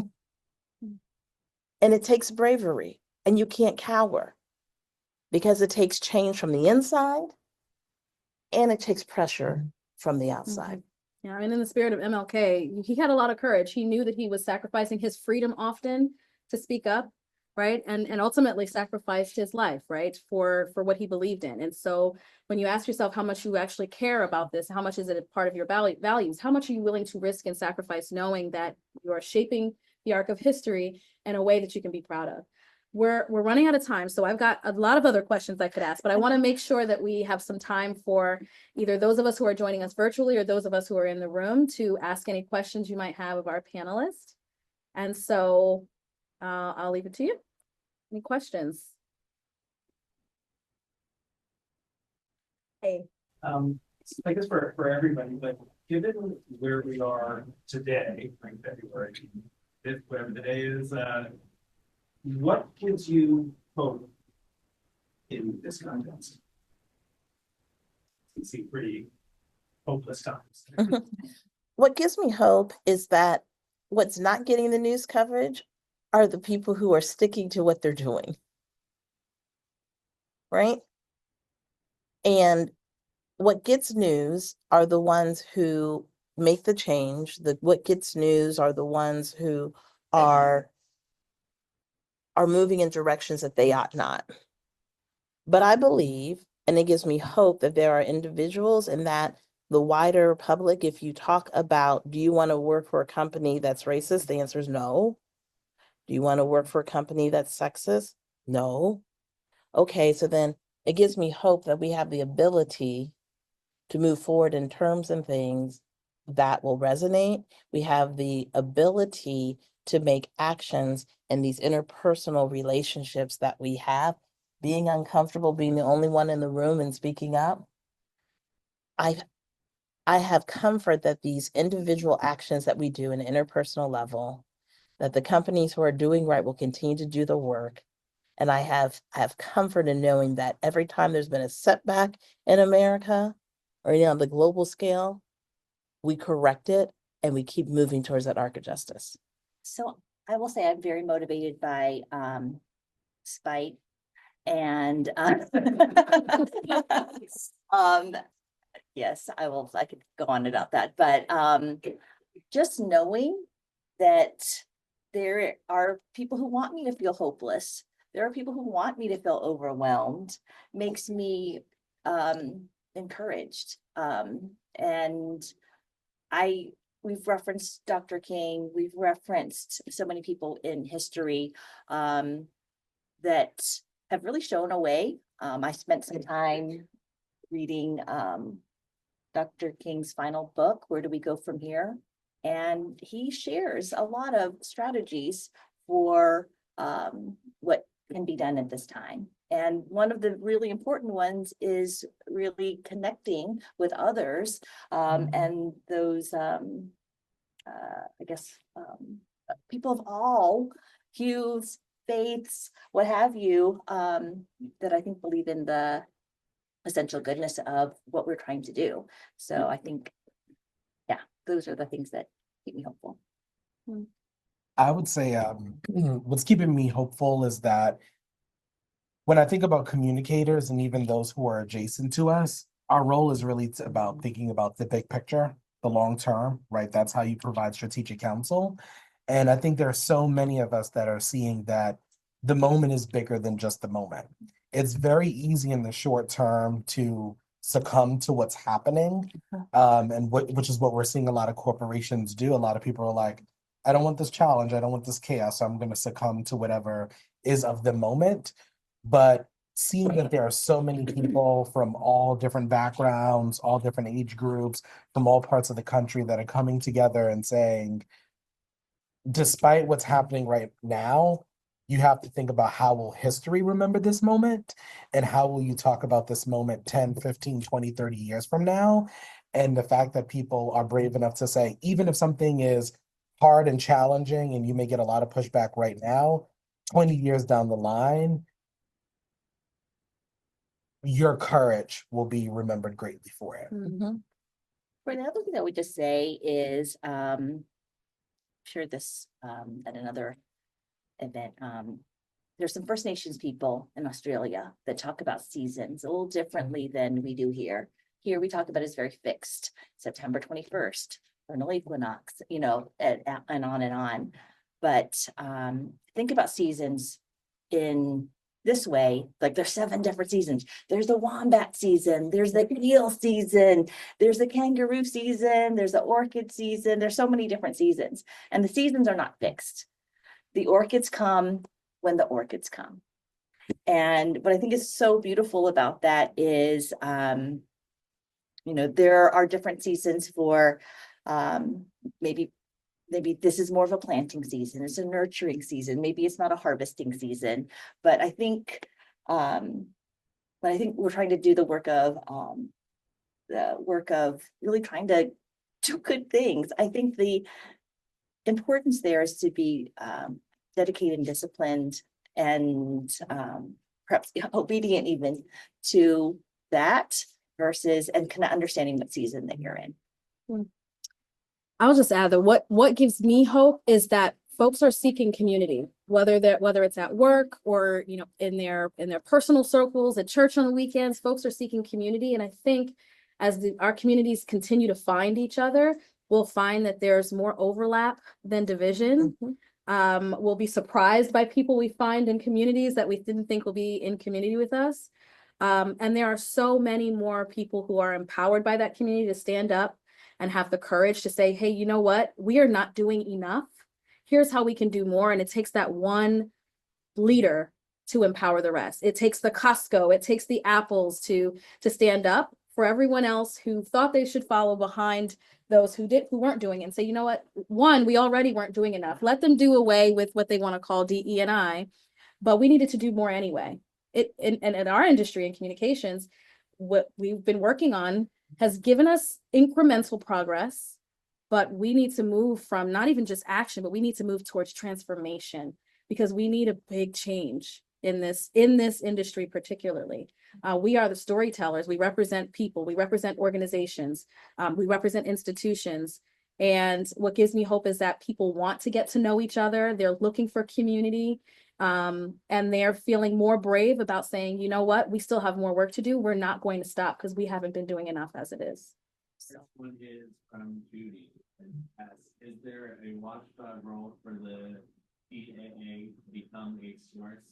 And it takes bravery, and you can't cower, because it takes change from the inside and it takes pressure from the outside. Yeah, I mean, in the spirit of MLK, he had a lot of courage. He knew that he was sacrificing his freedom often to speak up, right? And ultimately sacrificed his life, right, for what he believed in. And so when you ask yourself how much you actually care about this, how much is it a part of your values, how much are you willing to risk and sacrifice, knowing that you are shaping the arc of history in a way that you can be proud of? We're running out of time, so I've got a lot of other questions I could ask, but I want to make sure that we have some time for either those of us who are joining us virtually or those of us who are in the room to ask any questions you might have of our panelists. And so I'll leave it to you. Any questions? Hey. I guess for everybody, but given where we are today, like February 5th, whatever the day is, what gives you hope in this context? You see pretty hopeless times. What gives me hope is that what's not getting the news coverage are the people who are sticking to what they're doing. Right? And what gets news are the ones who make the change. What gets news are the ones who are moving in directions that they ought not. But I believe, and it gives me hope, that there are individuals in that the wider public, if you talk about, do you want to work for a company that's racist? The answer is no. Do you want to work for a company that's sexist? No. Okay, so then it gives me hope that we have the ability to move forward in terms and things that will resonate. We have the ability to make actions in these interpersonal relationships that we have, being uncomfortable, being the only one in the room and speaking up. I have comfort that these individual actions that we do in an interpersonal level, that the companies who are doing right will continue to do the work. And I have comfort in knowing that every time there's been a setback in America or on the global scale, we correct it and we keep moving towards that arc of justice. So I will say I'm very motivated by spite and yes, I could go on about that, but just knowing that there are people who want me to feel hopeless, there are people who want me to feel overwhelmed, makes me encouraged. And we've referenced Dr. King, we've referenced so many people in history that have really shown a way. I spent some time reading Dr. King's final book, Where Do We Go From Here? And he shares a lot of strategies for what can be done at this time. And one of the really important ones is really connecting with others and those, people of all hues, faiths, what have you, that I think believe in the essential goodness of what we're trying to do. So I think, yeah, those are the things that keep me hopeful. I would say what's keeping me hopeful is that when I think about communicators and even those who are adjacent to us, our role is really about thinking about the big picture, the long term, right? That's how you provide strategic counsel. And I think there are so many of us that are seeing that the moment is bigger than just the moment. It's very easy in the short term to succumb to what's happening, which is what we're seeing a lot of corporations do. A lot of people are like, I don't want this challenge, I don't want this chaos, so I'm going to succumb to whatever is of the moment. But seeing that there are so many people from all different backgrounds, all different age groups, from all parts of the country that are coming together and saying, despite what's happening right now, you have to think about how will history remember this moment and how will you talk about this moment 10, 15, 20, 30 years from now. And the fact that people are brave enough to say, even if something is hard and challenging and you may get a lot of pushback right now, 20 years down the line, your courage will be remembered greatly for it. For the other thing that we just say is, shared this at another event. There's some First Nations people in Australia that talk about seasons a little differently than we do here. Here we talk about it's very fixed, September 21st, vernal equinox, you know, and on and on. But think about seasons in this way, like there's 7 different seasons. There's the wombat season, there's the eel season, there's the kangaroo season, there's the orchid season. There's so many different seasons, and the seasons are not fixed. The orchids come when the orchids come. And what I think is so beautiful about that is, you know, there are different seasons for maybe this is more of a planting season, it's a nurturing season, maybe it's not a harvesting season. But I think we're trying to do the work of really trying to do good things. I think the importance there is to be dedicated and disciplined and perhaps obedient even to that versus and kind of understanding what season that you're in. I'll just add that what gives me hope is that folks are seeking community, whether it's at work or, you know, in their personal circles, at church on the weekends. Folks are seeking community, and I think as our communities continue to find each other, we'll find that there's more overlap than division. We'll be surprised by people we find in communities that we didn't think will be in community with us. And there are so many more people who are empowered by that community to stand up and have the courage to say, hey, you know what? We are not doing enough. Here's how we can do more. And it takes that one leader to empower the rest. It takes the Costco, it takes the Apples to stand up for everyone else who thought they should follow behind those who weren't doing it, and say, you know what? One, we already weren't doing enough. Let them do away with what they want to call DE&I, but we needed to do more anyway. And in our industry in communications, what we've been working on has given us incremental progress, but we need to move from not even just action, but we need to move towards transformation, because we need a big change in this industry particularly. We are the storytellers. We represent people, we represent organizations, we represent institutions. And what gives me hope is that people want to get to know each other. They're looking for community, and they're feeling more brave about saying, you know what, we still have more work to do. We're not going to stop because we haven't been doing enough as it is. One is from Judy. Is there a watchdog role for the CAA to become a source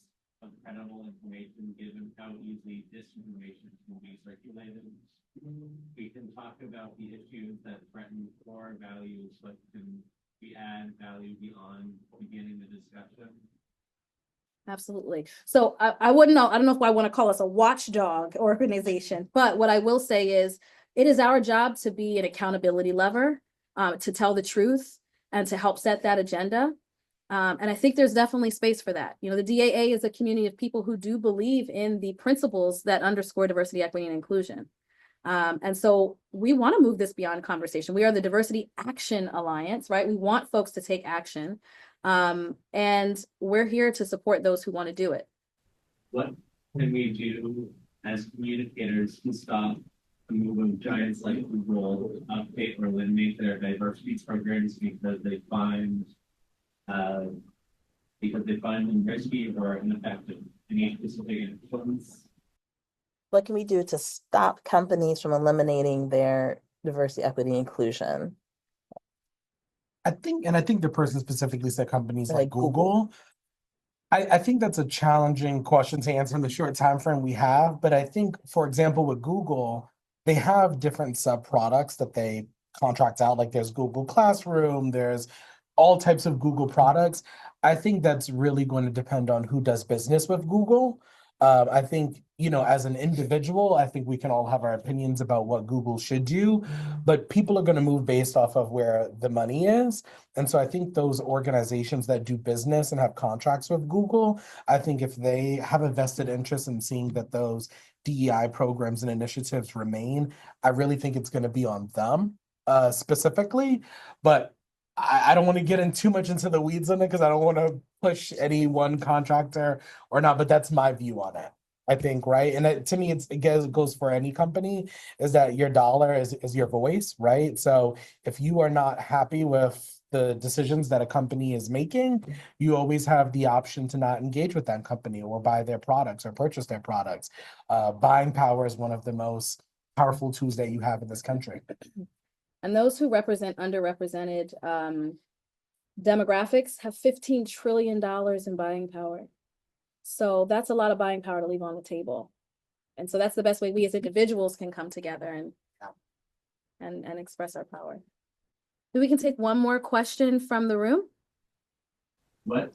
of credible information, given how easily disinformation can be circulated? We can talk about the issues that threaten core values, but can we add value beyond beginning the discussion? Absolutely. So I wouldn't know. I don't know if I want to call us a watchdog organization, but what I will say is it is our job to be an accountability lever, to tell the truth and to help set that agenda. And I think there's definitely space for that. You know, the DAA is a community of people who do believe in the principles that underscore diversity, equity, and inclusion. And so we want to move this beyond conversation. We are the Diversity Action Alliance, right? We want folks to take action. And we're here to support those who want to do it. What can we do as communicators to stop the move of giants like Google update or eliminate their diversity programs uh, because they find them risky or ineffective? Any specific influence? What can we do to stop companies from eliminating their diversity, equity, inclusion? I think the person specifically said companies like Like Google. Google. I think that's a challenging question to answer in the short time frame we have, but I think, for example, with Google, they have different sub products that they contract out. Like there's Google Classroom, there's all types of Google products. I think that's really going to depend on who does business with Google. I think, as an individual, I think we can all have our opinions about what Google should do, but people are going to move based off of where the money is. And so I think those organizations that do business and have contracts with Google, I think if they have a vested interest in seeing that those DEI programs and initiatives remain, I really think it's going to be on them specifically. But I don't want to get in too much into the weeds on it because I don't want to push any one contractor or not, but that's my view on it. I think, right? And to me, it goes for any company, is that your dollar is your voice, right? So if you are not happy with the decisions that a company is making, you always have the option to not engage with that company or buy their products or purchase their products. Buying power is one of the most powerful tools that you have in this country. And those who represent underrepresented demographics have $15 trillion in buying power. So that's a lot of buying power to leave on the table. And so that's the best way we as individuals can come together and express our power. We can take one more question from the room. What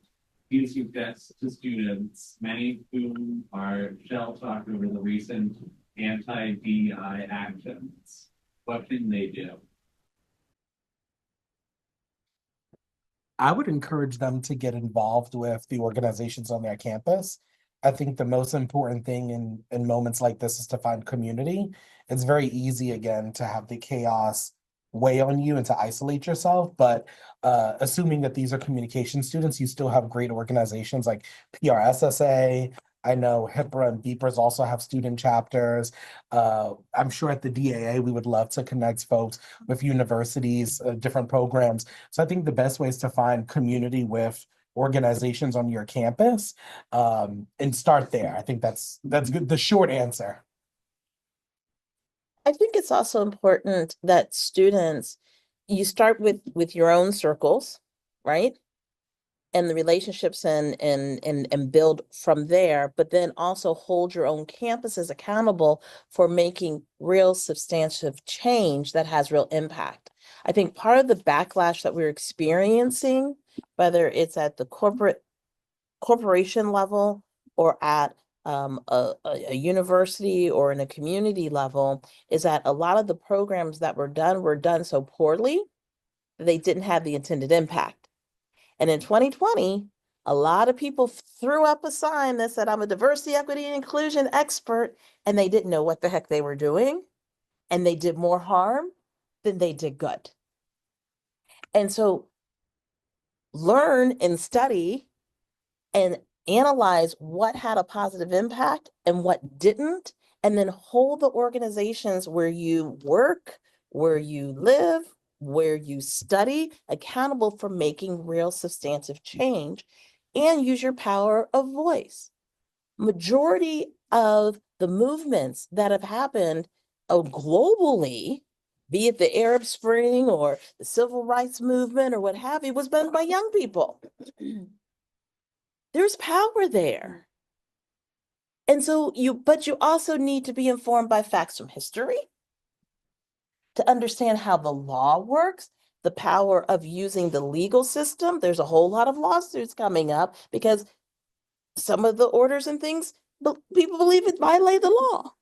do you suggest to students, many of whom are shell-shocked over the recent anti-DEI actions? What can they do? I would encourage them to get involved with the organizations on their campus. I think the most important thing in moments like this is to find community. It's very easy, again, to have the chaos weigh on you and to isolate yourself. But assuming that these are communication students, you still have great organizations like PRSSA. I know HIPAA and Beepers also have student chapters. I'm sure at the DAA, we would love to connect folks with universities, different programs. So I think the best way is to find community with organizations on your campus and start there. I think that's good. The short answer. I think it's also important that students, you start with your own circles, right? And the relationships and build from there, but then also hold your own campuses accountable for making real substantive change that has real impact. I think part of the backlash that we're experiencing, whether it's at the corporation level or at a university or in a community level, is that a lot of the programs that were done so poorly that they didn't have the intended impact. And in 2020, a lot of people threw up a sign that said, I'm a diversity, equity, and inclusion expert, and they didn't know what the heck they were doing. And they did more harm than they did good. And so learn and study and analyze what had a positive impact and what didn't, and then hold the organizations where you work, where you live, where you study accountable for making real substantive change, and use your power of voice. Majority of the movements that have happened globally, be it the Arab Spring or the Civil Rights Movement or what have you, was done by young people. There's power there. And so but you also need to be informed by facts from history to understand how the law works, the power of using the legal system. There's a whole lot of lawsuits coming up because some of the orders and things, people believe it violate the law.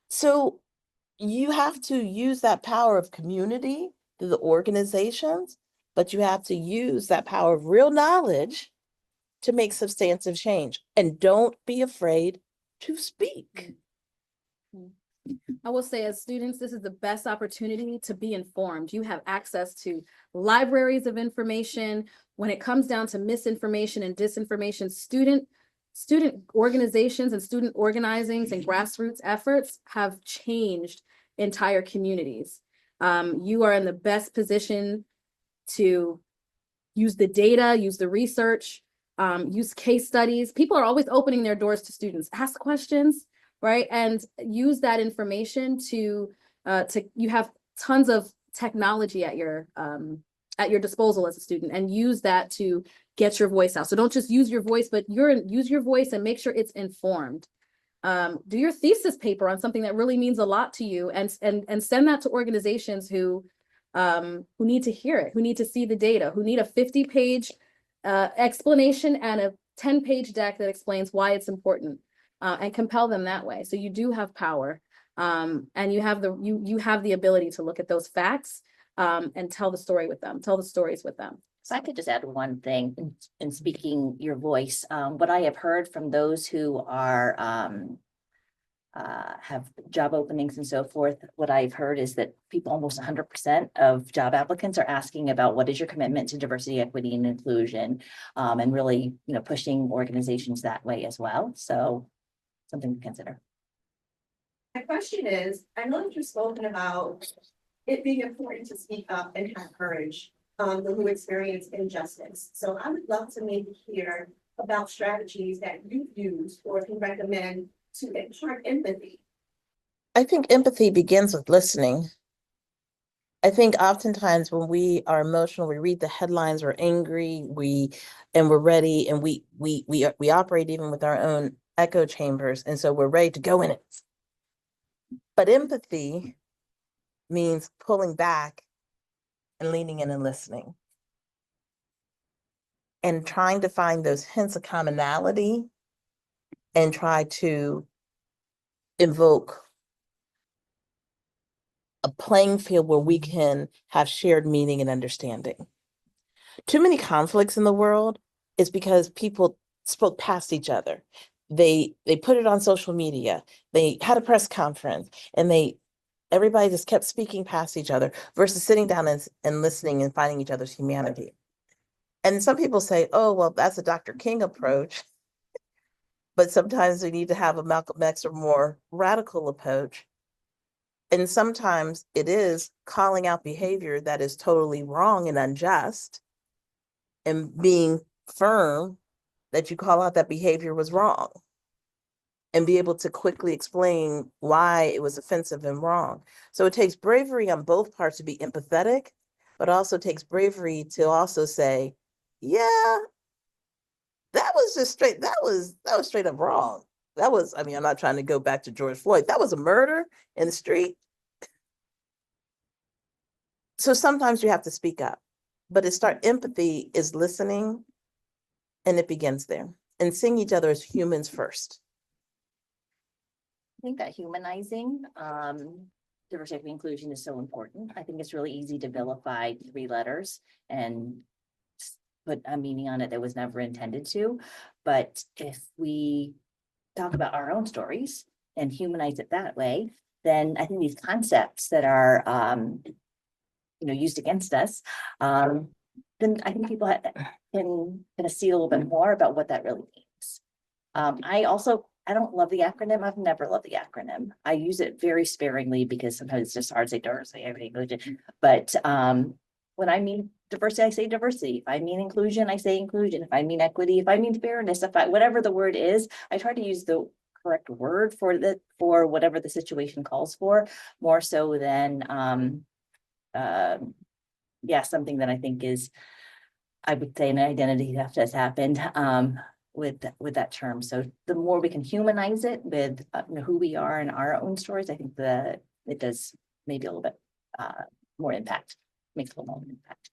So you have to use that power of community through the organizations, but you have to use that power of real knowledge to make substantive change. And don't be afraid to speak. I will say, as students, this is the best opportunity to be informed. You have access to libraries of information. When it comes down to misinformation and disinformation, student organizations and student organizings and grassroots efforts have changed entire communities. You are in the best position to use the data, use the research, use case studies. People are always opening their doors to students. Ask questions, right? And use that information to you have tons of technology at your disposal as a student, and use that to get your voice out. So don't just use your voice, but use your voice and make sure it's informed. Do your thesis paper on something that really means a lot to you, and send that to organizations who need to hear it, who need to see the data, who need a 50-page explanation and a 10-page deck that explains why it's important, and compel them that way. So you do have power, and you have the ability to look at those facts, and tell the stories with them. So I could just add one thing in speaking your voice. What I have heard from those who are have job openings and so forth, what I've heard is that people, almost 100% of job applicants, are asking about what is your commitment to diversity, equity, and inclusion, and really, pushing organizations that way as well. So something to consider. My question is, I know that you've spoken about it being important to speak up and have courage who experience injustice. So I would love to maybe hear about strategies that you've used or can recommend to impart empathy. I think empathy begins with listening. I think oftentimes when we are emotional, we read the headlines, we're angry, we're ready, and we operate even with our own echo chambers, and so we're ready to go in it. But empathy means pulling back and leaning in and listening, and trying to find those hints of commonality and try to invoke a playing field where we can have shared meaning and understanding. Too many conflicts in the world is because people spoke past each other. They put it on social media. They had a press conference, and everybody just kept speaking past each other versus sitting down and listening and finding each other's humanity. And some people say, oh, well, that's a Dr. King approach. But sometimes we need to have a Malcolm X or more radical approach. And sometimes it is calling out behavior that is totally wrong and unjust, and being firm that you call out that behavior was wrong, and be able to quickly explain why it was offensive and wrong. So it takes bravery on both parts to be empathetic, but also takes bravery to also say, yeah, that was straight up wrong. I'm not trying to go back to George Floyd. That was a murder in the street. So sometimes you have to speak up, but empathy is listening, and it begins there, and seeing each other as humans first. I think that humanizing diversity, equity, inclusion is so important. I think it's really easy to vilify 3 letters and put a meaning on it that was never intended to. But if we talk about our own stories and humanize it that way, then I think these concepts that are used against us, then I think people can see a little bit more about what that really means. I don't love the acronym. I've never loved the acronym. I use it very sparingly because sometimes it's just hard to say diversity, everything. But when I mean diversity, I say diversity. If I mean inclusion, I say inclusion. If I mean equity, if I mean fairness, whatever the word is, I try to use the correct word for whatever the situation calls for, more so than something that I think is, I would say, an identity theft has happened with that term. So the more we can humanize it with who we are and our own stories, I think that it does maybe a little bit more impact, makes a little more impact.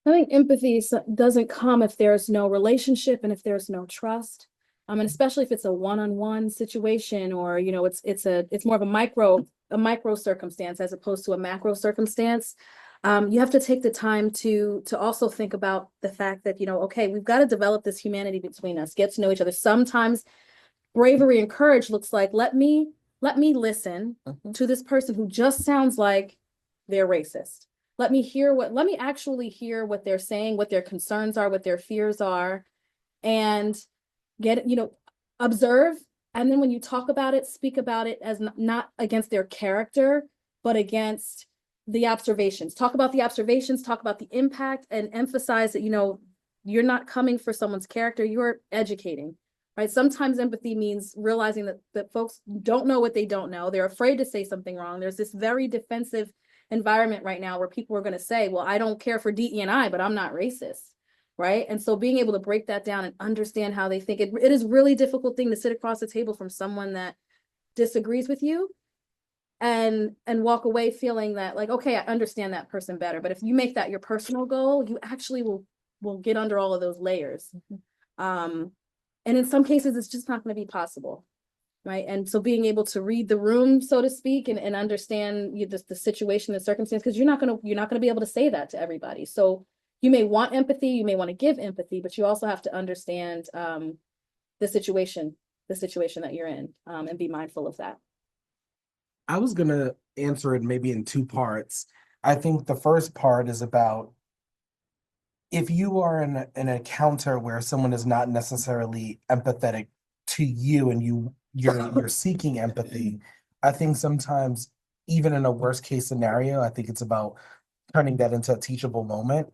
I think empathy doesn't come if there's no relationship and if there's no trust. And especially if it's a one-on-one situation, or it's more of a micro circumstance as opposed to a macro circumstance. You have to take the time to also think about the fact that, okay, we've got to develop this humanity between us, get to know each other. Sometimes bravery and courage looks like, let me listen to this person who just sounds like they're racist. Let me actually hear what they're saying, what their concerns are, what their fears are, and get, observe. And then when you talk about it, speak about it as not against their character, but against the observations. Talk about the observations, talk about the impact, and emphasize that, you're not coming for someone's character, you're educating, right? Sometimes empathy means realizing that folks don't know what they don't know. They're afraid to say something wrong. There's this very defensive environment right now where people are going to say, well, I don't care for DE&I, but I'm not racist, right? And so being able to break that down and understand how they think, it is a really difficult thing to sit across the table from someone that disagrees with you and walk away feeling that, like, okay, I understand that person better. But if you make that your personal goal, you actually will get under all of those layers. And in some cases, it's just not going to be possible, right? And so being able to read the room, so to speak, and understand the situation, the circumstance, because you're not going to be able to say that to everybody. So you may want empathy, you may want to give empathy, but you also have to understand the situation that you're in, and be mindful of that. I was gonna answer it maybe in two parts. I think the first part is about if you are in an encounter where someone is not necessarily empathetic to you and you're seeking empathy, I think sometimes even in a worst case scenario, I think it's about turning that into a teachable moment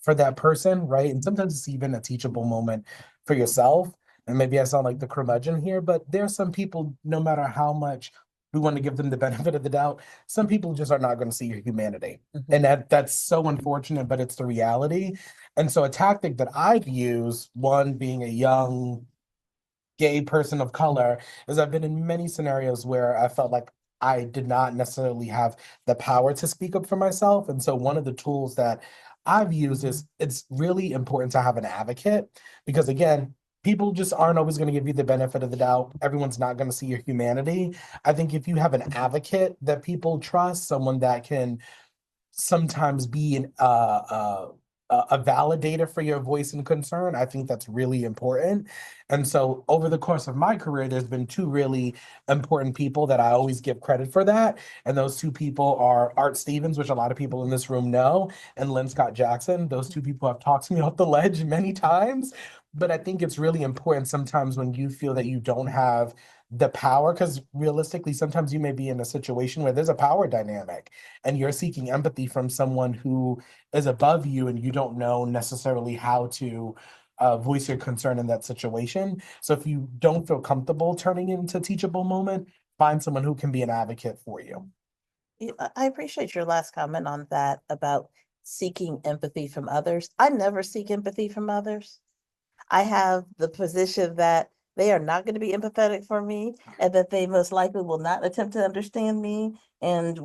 for that person, right? And sometimes it's even a teachable moment for yourself. And maybe I sound like the curmudgeon here, but there's some people, no matter how much we want to give them the benefit of the doubt, some people just are not going to see your humanity. And that's so unfortunate, but it's the reality. And so a tactic that I've used, one being a young gay person of color, is I've been in many scenarios where I felt like I did not necessarily have the power to speak up for myself. And so one of the tools that I've used is it's really important to have an advocate because, again, people just aren't always going to give you the benefit of the doubt. Everyone's not going to see your humanity. I think if you have an advocate that people trust, someone that can sometimes be a validator for your voice and concern, I think that's really important. And so over the course of my career, there's been two really important people that I always give credit for that. And those two people are Art Stevens, which a lot of people in this room know, and Lynn Scott Jackson. Those two people have talked to me off the ledge many times. But I think it's really important sometimes when you feel that you don't have the power, because realistically, sometimes you may be in a situation where there's a power dynamic and you're seeking empathy from someone who is above you and you don't know necessarily how to voice your concern in that situation. So if you don't feel comfortable turning it into a teachable moment, find someone who can be an advocate for you. I appreciate your last comment on that about seeking empathy from others. I never seek empathy from others. I have the position that they are not going to be empathetic for me and that they most likely will not attempt to understand me and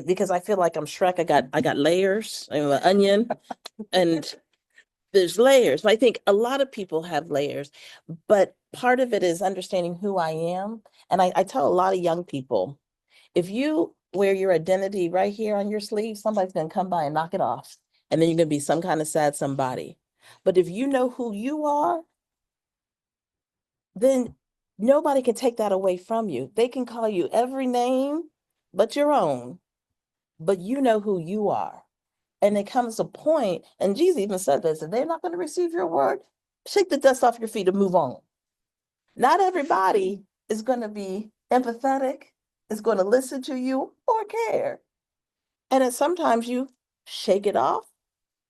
because I feel like I'm Shrek, I got layers, I'm an onion and there's layers. I think a lot of people have layers, but part of it is understanding who I am. And I tell a lot of young people, if you wear your identity right here on your sleeve, somebody's going to come by and knock it off. And then you're going to be some kind of sad somebody. But if you know who you are, then nobody can take that away from you. They can call you every name but your own, but you know who you are. And it comes a point, and Jesus even said this, and they're not going to receive your word, shake the dust off your feet and move on. Not everybody is going to be empathetic, is going to listen to you or care. And sometimes you shake it off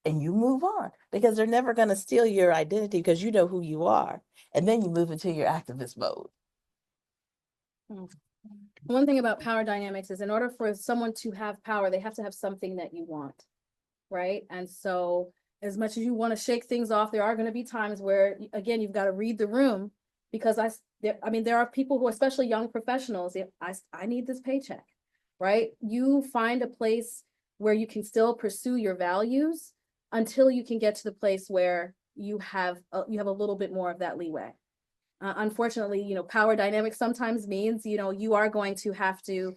and you move on because they're never going to steal your identity because you know who you are. And then you move into your activist mode. One thing about power dynamics is in order for someone to have power, they have to have something that you want, right? And so as much as you want to shake things off, there are going to be times where, again, you've got to read the room because there are people who, especially young professionals, I need this paycheck, right? You find a place where you can still pursue your values until you can get to the place where you have a little bit more of that leeway. Unfortunately, power dynamics sometimes means, you are going to have to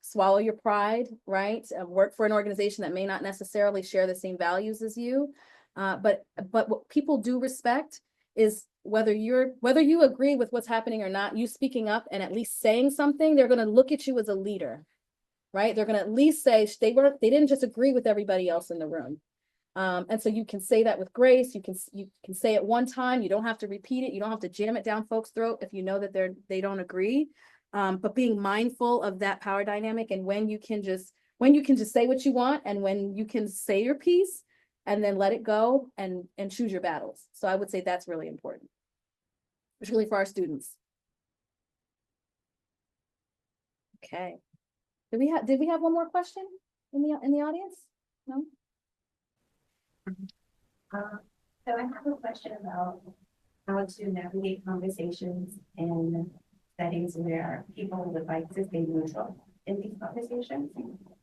swallow your pride, right? Work for an organization that may not necessarily share the same values as you. But what people do respect is whether you agree with what's happening or not, you speaking up and at least saying something, they're going to look at you as a leader, right? They're going to at least say they didn't just agree with everybody else in the room. And so you can say that with grace. You can say it one time. You don't have to repeat it. You don't have to jam it down folks' throat if you know that they don't agree. But being mindful of that power dynamic, and when you can just say what you want, and when you can say your piece and then let it go and choose your battles. So I would say that's really important, particularly for our students. Okay. Did we have one more question in the audience? No? So I have a question about how to navigate conversations in settings where people would like to stay neutral in these conversations.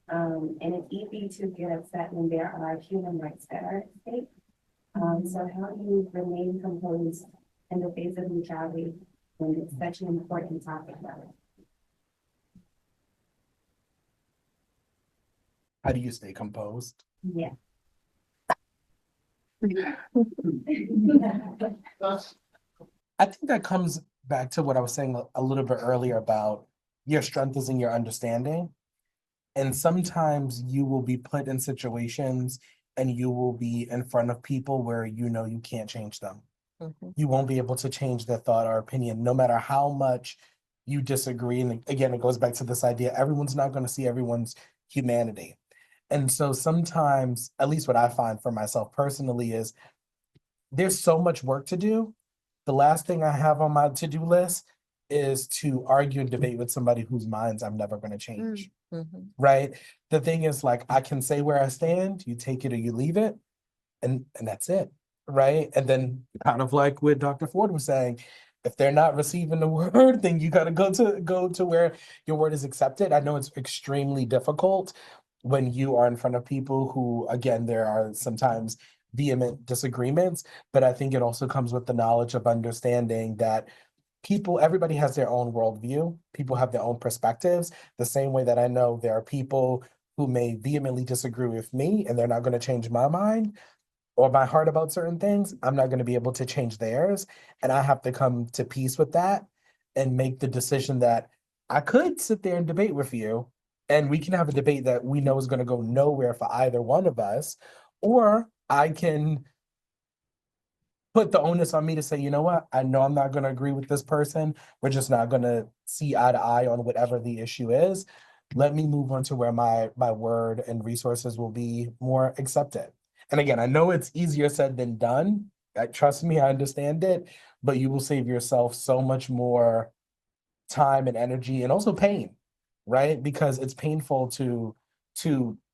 And it's easy to get upset when there are human rights that are at stake. So how do you remain composed in the face of neutrality when it's such an important topic? How do you stay composed? Yeah. I think that comes back to what I was saying a little bit earlier about your strength is in your understanding. And sometimes you will be put in situations and you will be in front of people where you know you can't change them. Mhm. You won't be able to change their thought or opinion, no matter how much you disagree. And again, it goes back to this idea, everyone's not going to see everyone's humanity. And so sometimes, at least what I find for myself personally is there's so much work to do. The last thing I have on my to-do list is to argue and debate with somebody whose minds I'm never going to change. Mhm. Right? The thing is, like, I can say where I stand, you take it or you leave it, and that's it. Right? And then kind of like what Dr. Ford was saying, if they're not receiving the word, then you gotta go to where your word is accepted. I know it's extremely difficult when you are in front of people who, again, there are sometimes vehement disagreements, but I think it also comes with the knowledge of understanding that everybody has their own worldview. People have their own perspectives. The same way that I know there are people who may vehemently disagree with me and they're not going to change my mind or my heart about certain things. I'm not going to be able to change theirs. And I have to come to peace with that and make the decision that I could sit there and debate with you, and we can have a debate that we know is going to go nowhere for either one of us, or I can put the onus on me to say, you know what, I know I'm not going to agree with this person. We're just not going to see eye to eye on whatever the issue is. Let me move on to where my word and resources will be more accepted. And again, I know it's easier said than done. Trust me, I understand it, but you will save yourself so much more time and energy and also pain, right? Because it's painful to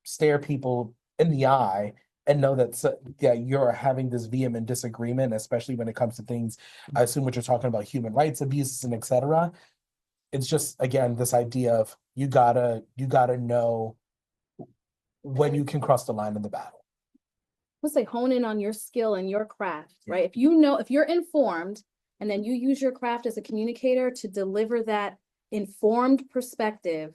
stare people in the eye and know that you're having this vehement disagreement, especially when it comes to things. I assume what you're talking about, human rights abuses and etc. It's just, again, this idea of you gotta know when you can cross the line in the battle. Let's say hone in on your skill and your craft, Yeah. right? If you're informed and then you use your craft as a communicator to deliver that informed perspective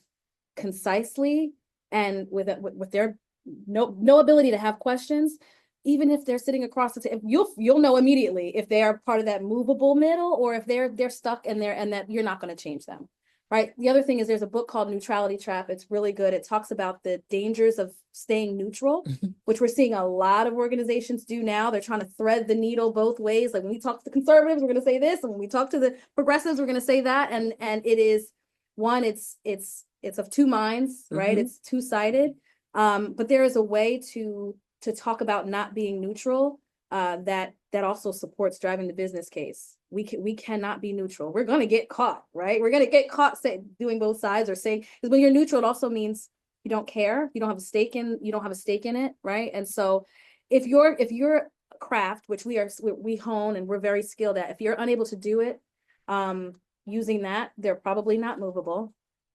concisely and with their no ability to have questions, even if they're sitting across the table, you'll know immediately if they are part of that movable middle or if they're stuck in there and that you're not going to change them. Right. The other thing is there's a book called Neutrality Trap. It's really good. It talks about the dangers of staying neutral, which we're seeing a lot of organizations do now. They're trying to thread the needle both ways. Like when we talk to the conservatives, we're going to say this, and when we talk to the progressives, we're going to say that. And it is one, it's of two minds, right? It's two-sided. But there is a way to talk about not being neutral that also supports driving the business case. We cannot be neutral. We're gonna get caught, right? We're gonna get caught doing both sides or saying, because when you're neutral, it also means you don't care, you don't have a stake in it, right? And so if you're craft, which we hone and we're very skilled at, if you're unable to do it, using that, they're probably not movable.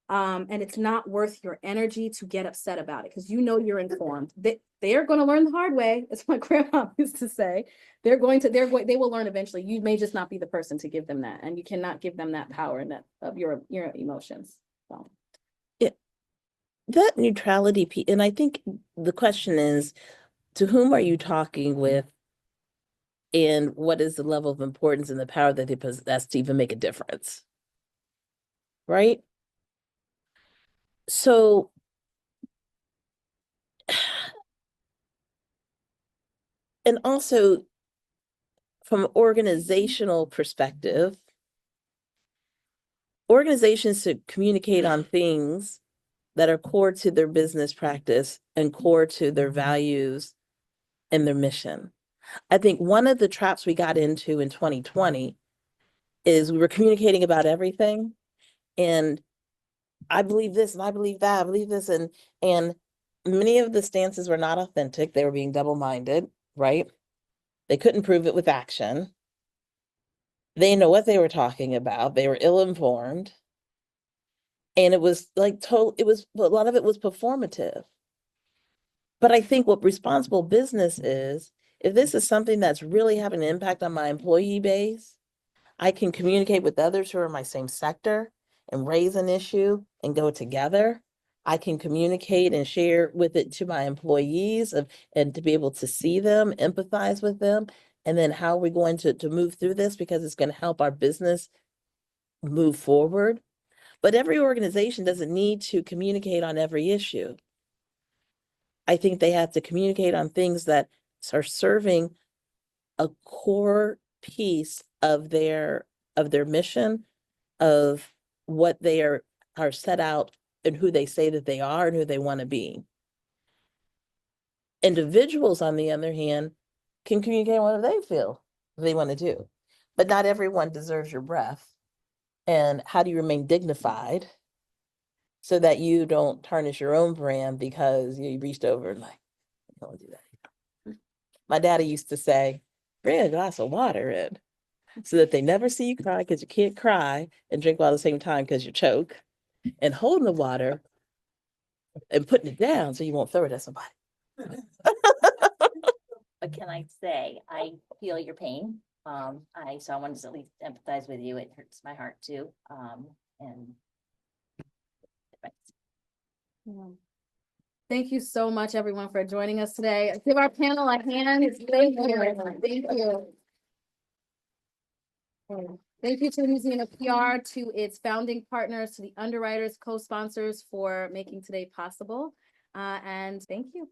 And it's not worth your energy to get upset about it because you're informed. They are going to learn the hard way. It's what grandma used to say. They will learn eventually. You may just not be the person to give them that, and you cannot give them that power and that of your emotions. So that neutrality piece, and I think the question is, to whom are you talking with, and what is the level of importance and the power that they possess to even make a difference, right? So And also from an organizational perspective, organizations should communicate on things that are core to their business practice and core to their values and their mission. I think one of the traps we got into in 2020 is we were communicating about everything. And I believe this and I believe that, I believe this. And many of the stances were not authentic. They were being double-minded, right? They couldn't prove it with action. They didn't know what they were talking about. They were ill-informed. And it was like a lot of it was performative. But I think what responsible business is, if this is something that's really having an impact on my employee base, I can communicate with others who are in my same sector and raise an issue and go together. I can communicate and share with it to my employees and to be able to see them, empathize with them. And then how are we going to move through this, because it's going to help our business move forward. But every organization doesn't need to communicate on every issue. I think they have to communicate on things that are serving a core piece of their mission, of what they are set out and who they say that they are and who they want to be. Individuals, on the other hand, can communicate on what they feel they want to do. But not everyone deserves your breath. And how do you remain dignified so that you don't tarnish your own brand because you reached over and like, don't do that. My daddy used to say, bring a glass of water in so that they never see you cry, because you can't cry and drink while at the same time because you choke, and holding the water and putting it down so you won't throw it at somebody. But can I say, I feel your pain. So I wanted to at least empathize with you. It hurts my heart too. And Thank you so much, everyone, for joining us today. Give our panel a hand. Thank you. Thank you. Thank you to the Museum of PR, to its founding partners, to the underwriters, co-sponsors for making today possible. And thank you.